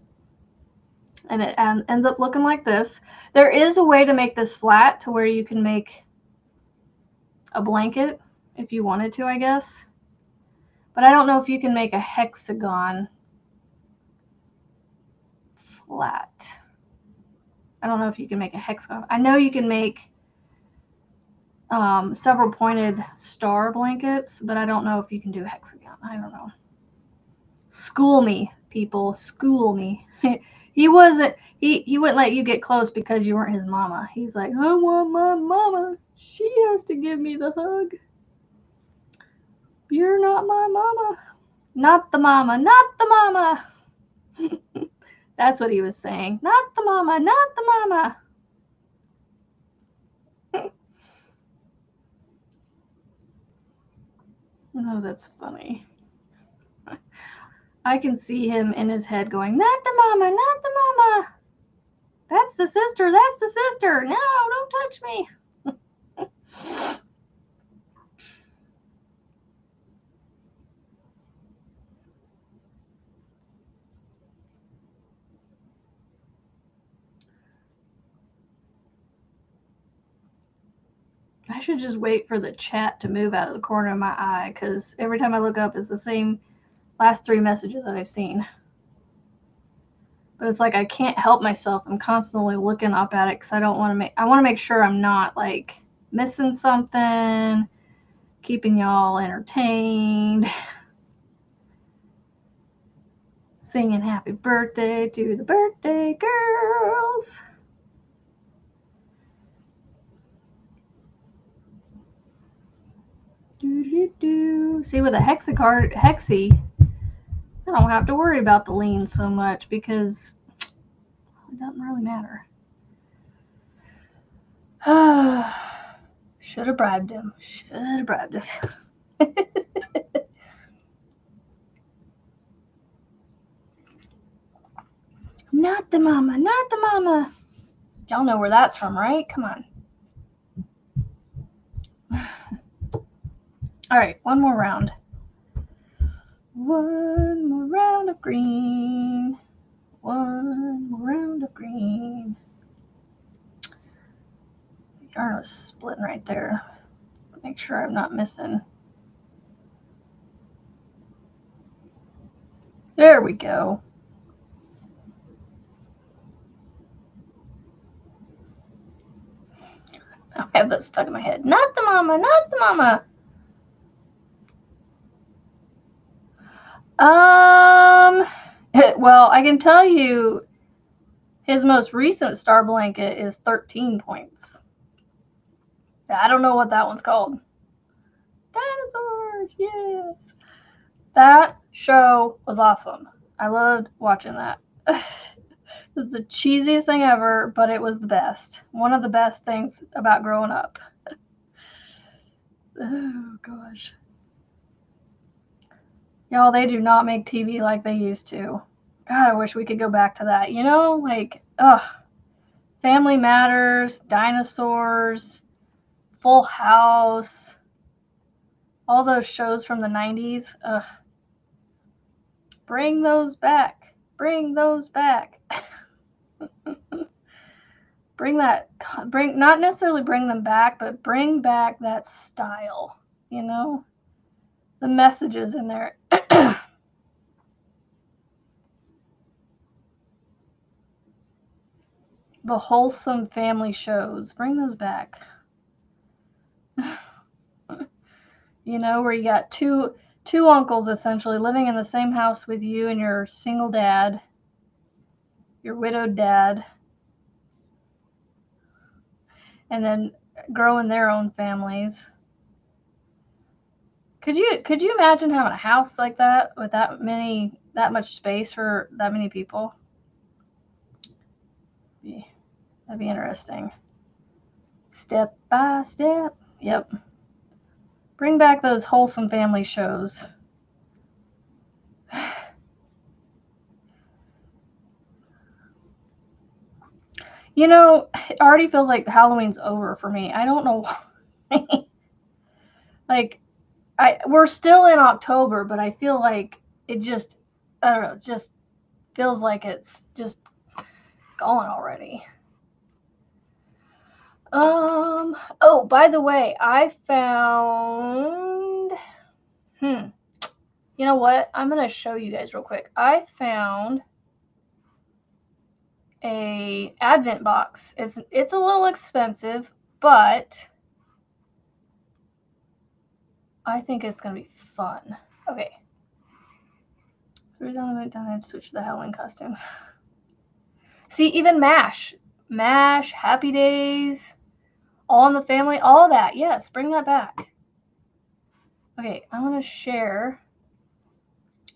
And it ends up looking like this. There is a way to make this flat to where you can make a blanket if you wanted to, I guess. But I don't know if you can make a hexagon flat. I don't know if you can make a hexagon. I know you can make several pointed star blankets, but I don't know if you can do a hexagon. I don't know. School me, people. School me. He wouldn't let you get close because you weren't his mama. He's like, I want my mama. She has to give me the hug. You're not my mama. Not the mama. Not the mama. That's what he was saying. Not the mama. Not the mama. Oh, that's funny. I can see him in his head going, not the mama, not the mama. That's the sister, that's the sister. No, don't touch me. I should just wait for the chat to move out of the corner of my eye, because every time I look up, it's the same last 3 messages that I've seen. But it's like I can't help myself. I'm constantly looking up at it because I want to make sure I'm not like missing something, keeping y'all entertained, singing happy birthday to the birthday girls. See, with a hexie, I don't have to worry about the lean so much because it doesn't really matter. Should have bribed him. Not the mama. Y'all know where that's from, right? Come on. All right, one more round. One more round of green. One more round of green. Yarn was splitting right there. Make sure I'm not missing. There we go. I have that stuck in my head. Not the mama. Well, I can tell you his most recent star blanket is 13 points. I don't know what that one's called. Dinosaurs, yes. That show was awesome. I loved watching that. It's the cheesiest thing ever, but it was the best. One of the best things about growing up. Oh, gosh. Y'all, they do not make TV like they used to. God, I wish we could go back to that. You know, like, Family Matters, Dinosaurs, Full House, all those shows from the 90s. Bring those back. Not necessarily bring them back, but bring back that style, you know? The messages in there. The wholesome family shows. Bring those back. You know, where you got two uncles essentially living in the same house with you and your single dad, your widowed dad, and then growing their own families. Could you imagine having a house like that with that much space for that many people? That'd be interesting. Step by step. Yep. Bring back those wholesome family shows. You know, it already feels like Halloween's over for me. I don't know why. Like, we're still in October, but I feel like it just, I don't know, just feels like it's just gone already. Oh, by the way, I found, you know what? I'm going to show you guys real quick. I found a advent box. It's a little expensive, but I think it's going to be fun. Okay. Switch to the Halloween costume. See, even MASH, Happy Days, All in the Family, all that. Yes, bring that back. Okay, I'm going to share.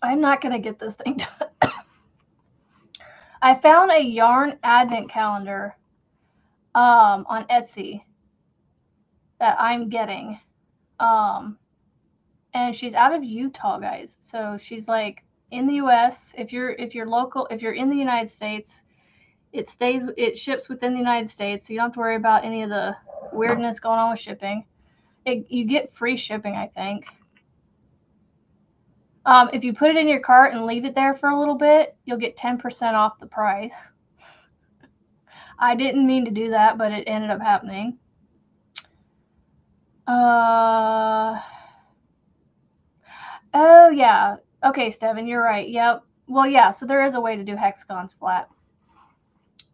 I'm not going to get this thing done. I found a yarn advent calendar on Etsy that I'm getting. And she's out of Utah, guys. So she's like in the US. If you're local, if you're in the United States, it ships within the United States, so you don't have to worry about any of the weirdness going on with shipping. You get free shipping, I think. If you put it in your cart and leave it there for a little bit, you'll get 10% off the price. I didn't mean to do that, but it ended up happening. Oh yeah. Okay, Steven, you're right. Yep. Well, yeah. So there is a way to do hexagons flat,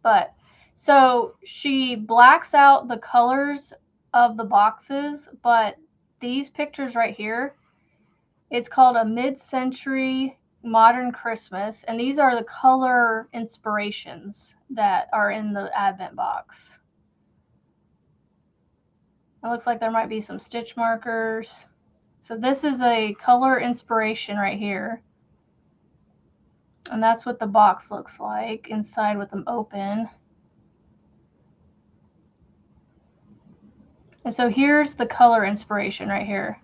but so she blacks out the colors of the boxes, but these pictures right here, it's called a mid-century modern Christmas, and these are the color inspirations that are in the Advent box. It looks like there might be some stitch markers. So this is a color inspiration right here. And that's what the box looks like inside with them open. And so here's the color inspiration right here.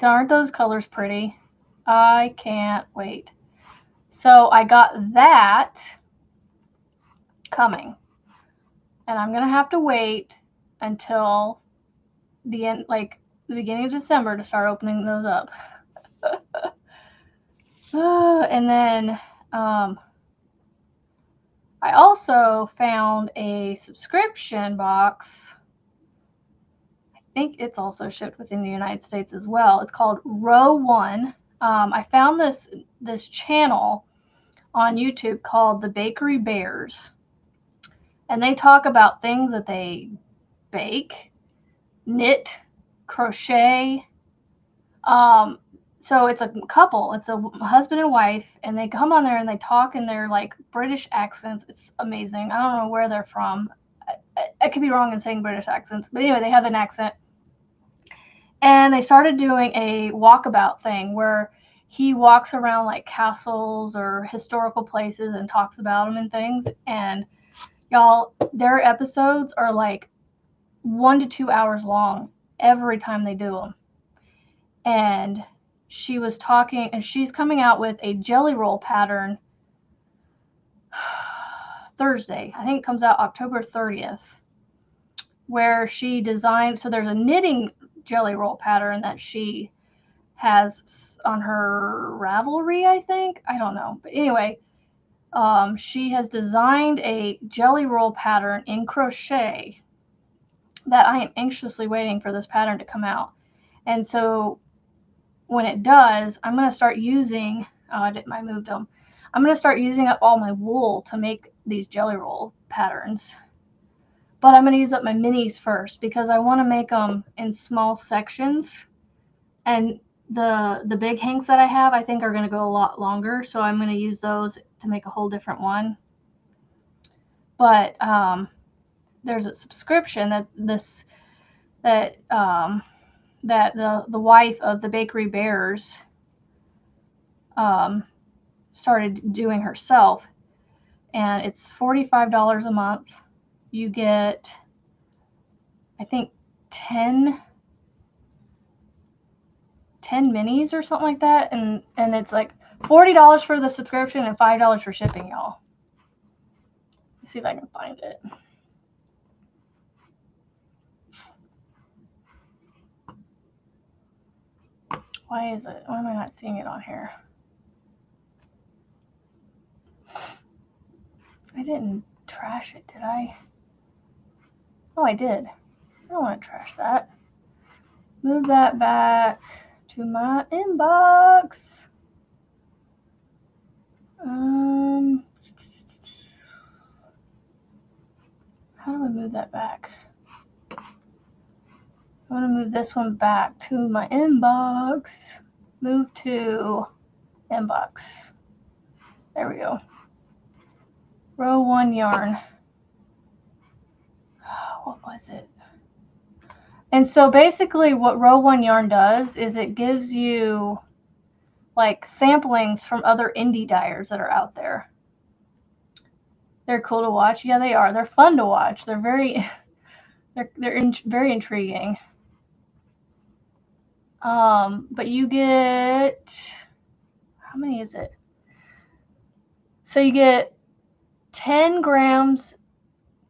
Aren't those colors pretty? I can't wait. So I got that coming. And I'm going to have to wait until the end, like the beginning of December, to start opening those up. And then I also found a subscription box. I think it's also shipped within the United States as well. It's called Row One. I found this channel on YouTube called The Bakery Bears, and they talk about things that they bake, knit, crochet. So it's a couple. It's a husband and wife, and they come on there and they talk in their like British accents. It's amazing. I don't know where they're from. I could be wrong in saying British accents, but anyway, they have an accent. And they started doing a walkabout thing where he walks around like castles or historical places and talks about them and things. And y'all, their episodes are like 1 to 2 hours long every time they do them. And she was talking, and she's coming out with a jelly roll pattern Thursday. I think it comes out October 30th, where she designed, so there's a knitting jelly roll pattern that she has on her Ravelry, I think. I don't know. But anyway, she has designed a jelly roll pattern in crochet that I am anxiously waiting for this pattern to come out. And so when it does, I'm going to start using, I moved them. I'm going to start using up all my wool to make these jelly roll patterns. But I'm going to use up my minis first because I want to make them in small sections. And the big hanks that I have, I think, are going to go a lot longer. So I'm going to use those to make a whole different one. But there's a subscription that the wife of the Bakery Bears started doing herself, and it's $45 a month. You get, I think, 10 minis or something like that, and it's like $40 for the subscription and $5 for shipping, y'all. Let's see if I can find it. Why am I not seeing it on here? I didn't trash it, did I? Oh, I did. I don't want to trash that. Move that back to my inbox. How do I move that back? I want to move this one back to my inbox. Move to inbox. There we go. Row One yarn. What was it? And so basically what Row One yarn does is it gives you like samplings from other indie dyers that are out there. They're cool to watch. Yeah, they are. They're fun to watch. They're very very intriguing. But you get, how many is it? So you get 10 grams,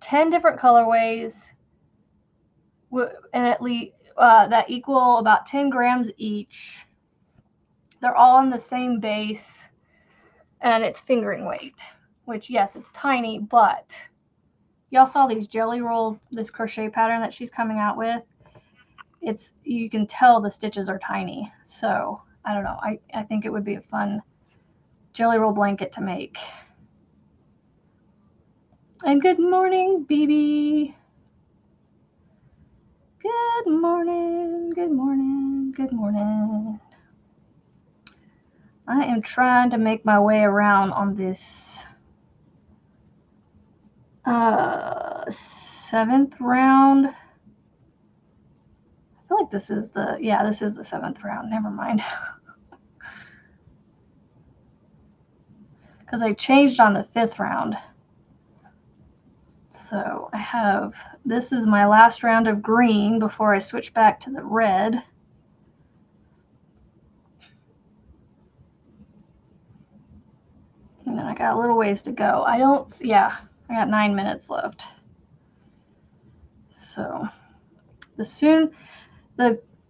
10 different colorways, and at least that equal about 10 grams each. They're all on the same base, and it's fingering weight, which, yes, it's tiny, but y'all saw these jelly roll, this crochet pattern that she's coming out with. You can tell the stitches are tiny. So I don't know. I think it would be a fun jelly roll blanket to make. And good morning, BB. Good morning, good morning, good morning. I am trying to make my way around on this 7th round. I feel like this is the 7th round. Never mind. Because I changed on the 5th round. So this is my last round of green before I switch back to the red. And then I got a little ways to go. I got 9 minutes left. So the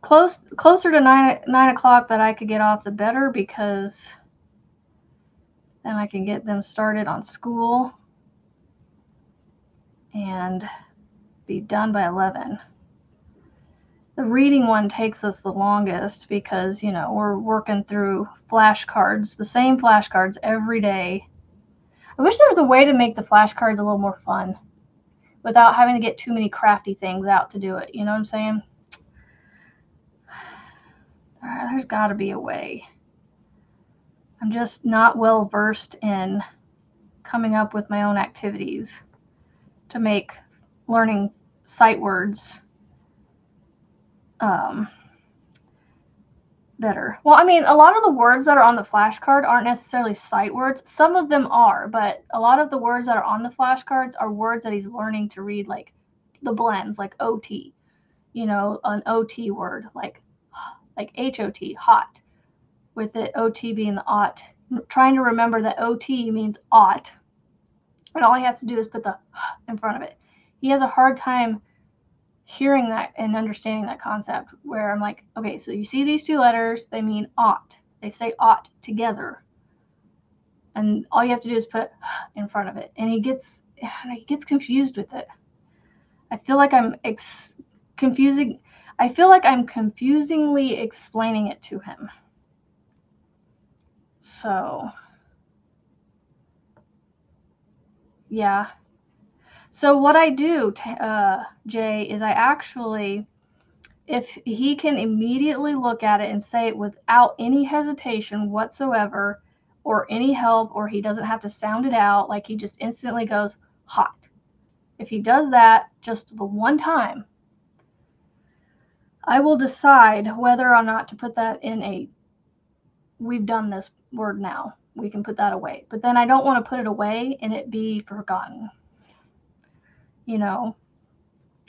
closer to 9 o'clock that I could get off, the better, because then I can get them started on school and be done by 11. The reading one takes us the longest because, we're working through flashcards, the same flashcards every day. I wish there was a way to make the flashcards a little more fun without having to get too many crafty things out to do it. You know what I'm saying? There's got to be a way. I'm just not well versed in coming up with my own activities to make learning sight words better. Well, I mean, a lot of the words that are on the flashcard aren't necessarily sight words. Some of them are, but a lot of the words that are on the flashcards are words that he's learning to read, like the blends, like OT, an OT word, like HOT, hot, with the OT being the ought. Trying to remember that OT means ought, and all he has to do is put the in front of it. He has a hard time hearing that and understanding that concept, where I'm like, okay, so you see these two letters, they mean ought. They say ought together. And all you have to do is put in front of it. And he gets confused with it. I feel like I'm confusingly explaining it to him. So, yeah. So what I do, Jay, is I actually, if he can immediately look at it and say it without any hesitation whatsoever, or any help, or he doesn't have to sound it out, like he just instantly goes, hot. If he does that just the one time, I will decide whether or not to put that in we've done this word now. We can put that away. But then I don't want to put it away and it be forgotten.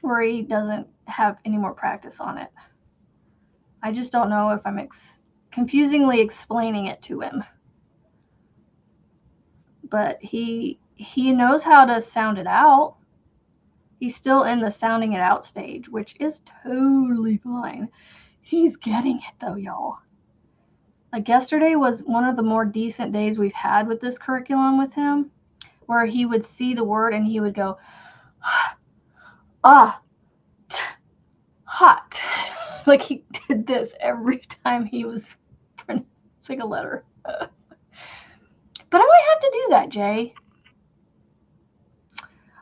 Where he doesn't have any more practice on it. I just don't know if I'm confusingly explaining it to him. But he knows how to sound it out. He's still in the sounding it out stage, which is totally fine. He's getting it though, y'all. Like yesterday was one of the more decent days we've had with this curriculum with him, where he would see the word and he would go, hot. Like he did this every time he was pronouncing a letter. But I might have to do that, Jay.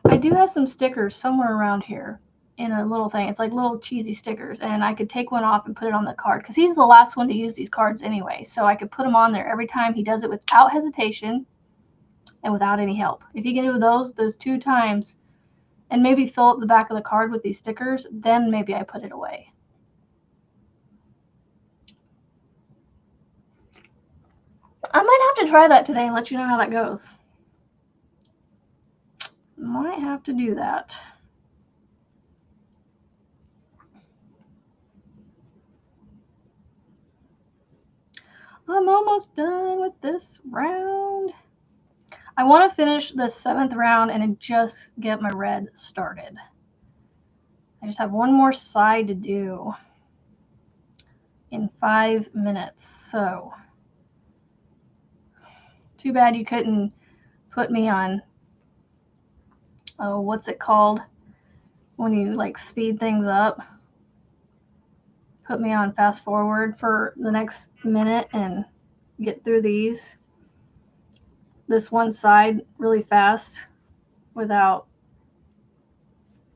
I do have some stickers somewhere around here in a little thing. It's like little cheesy stickers, and I could take one off and put it on the card because he's the last one to use these cards anyway. So I could put them on there every time he does it without hesitation and without any help. If he can do those 2 times and maybe fill up the back of the card with these stickers, then maybe I put it away. I might have to try that today and let you know how that goes. Might have to do that. I'm almost done with this round. I want to finish the 7th round and just get my red started. I just have one more side to do in 5 minutes. So, too bad you couldn't put me on oh, what's it called? When you like speed things up. Put me on fast forward for the next minute and get through this one side really fast without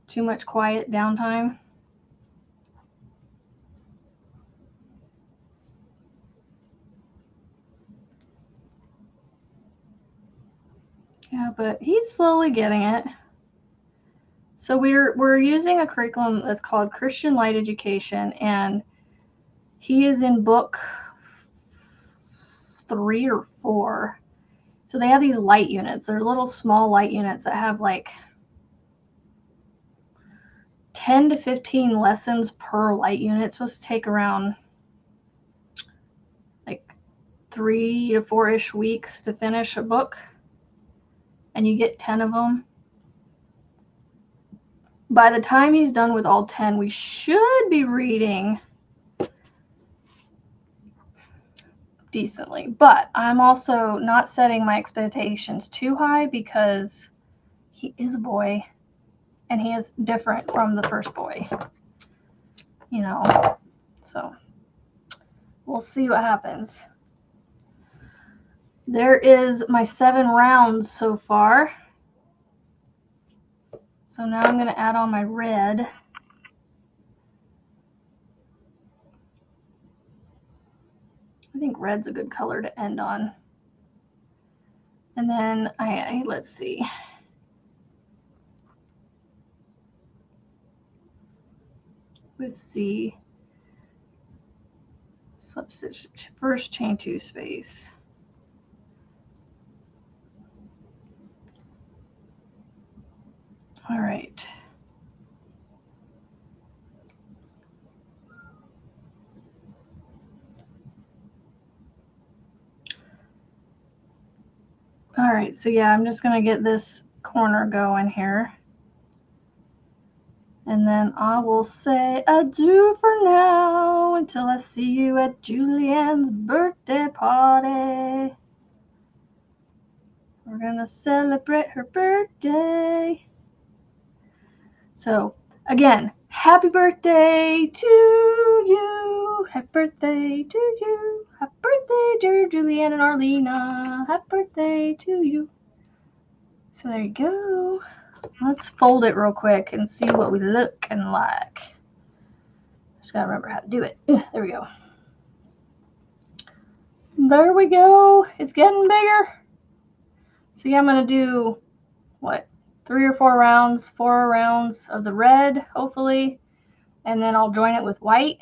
too much quiet downtime. Yeah, but he's slowly getting it. So we're using a curriculum that's called Christian Light Education, and he is in book 3 or 4. So they have these light units. They're little small light units that have like 10 to 15 lessons per light unit. It's supposed to take around like 3 to 4-ish weeks to finish a book, and you get 10 of them. By the time he's done with all 10, we should be reading decently. But I'm also not setting my expectations too high because he is a boy and he is different from the first boy, you know. So we'll see what happens. There is my 7 rounds so far. So now I'm going to add on my red. I think red's a good color to end on. And then let's see. With the substitute first chain 2 space. All right. All right, so yeah, I'm just gonna get this corner going here. And then I will say adieu for now until I see you at Julianne's birthday party. We're gonna celebrate her birthday. So again, happy birthday to you. Happy birthday to you. Happy birthday, dear Julianne and Arlena. Happy birthday to you. So there you go. Let's fold it real quick and see what we looking like. Just gotta remember how to do it. There we go. There we go. It's getting bigger. So yeah, I'm gonna do what? 3 or 4 rounds, 4 rounds of the red, hopefully, and then I'll join it with white.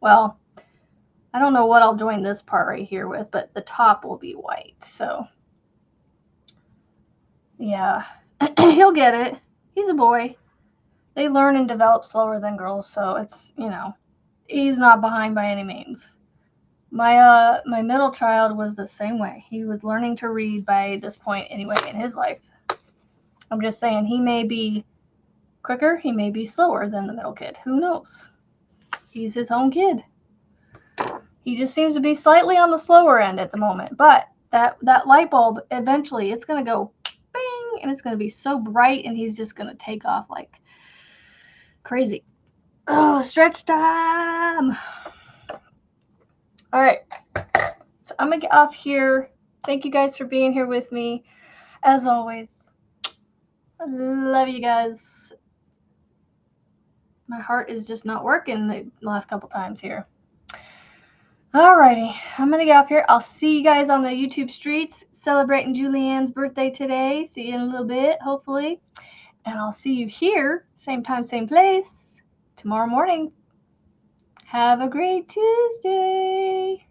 Well, I don't know what I'll join this part right here with, but the top will be white. So yeah, he'll get it. He's a boy. They learn and develop slower than girls, so it's, you know, he's not behind by any means. My middle child was the same way. He was learning to read by this point anyway in his life. I'm just saying he may be quicker, he may be slower than the middle kid. Who knows? He's his own kid. He just seems to be slightly on the slower end at the moment, but that light bulb, eventually it's going to go bing, and it's going to be so bright, and he's just going to take off like crazy. Oh, stretch time. All right. So I'm going to get off here. Thank you guys for being here with me. As always, I love you guys. My heart is just not working the last couple times here. Alrighty, I'm going to get off here. I'll see you guys on the YouTube streets celebrating Julianne's birthday today. See you in a little bit, hopefully. And I'll see you here, same time, same place, tomorrow morning. Have a great Tuesday.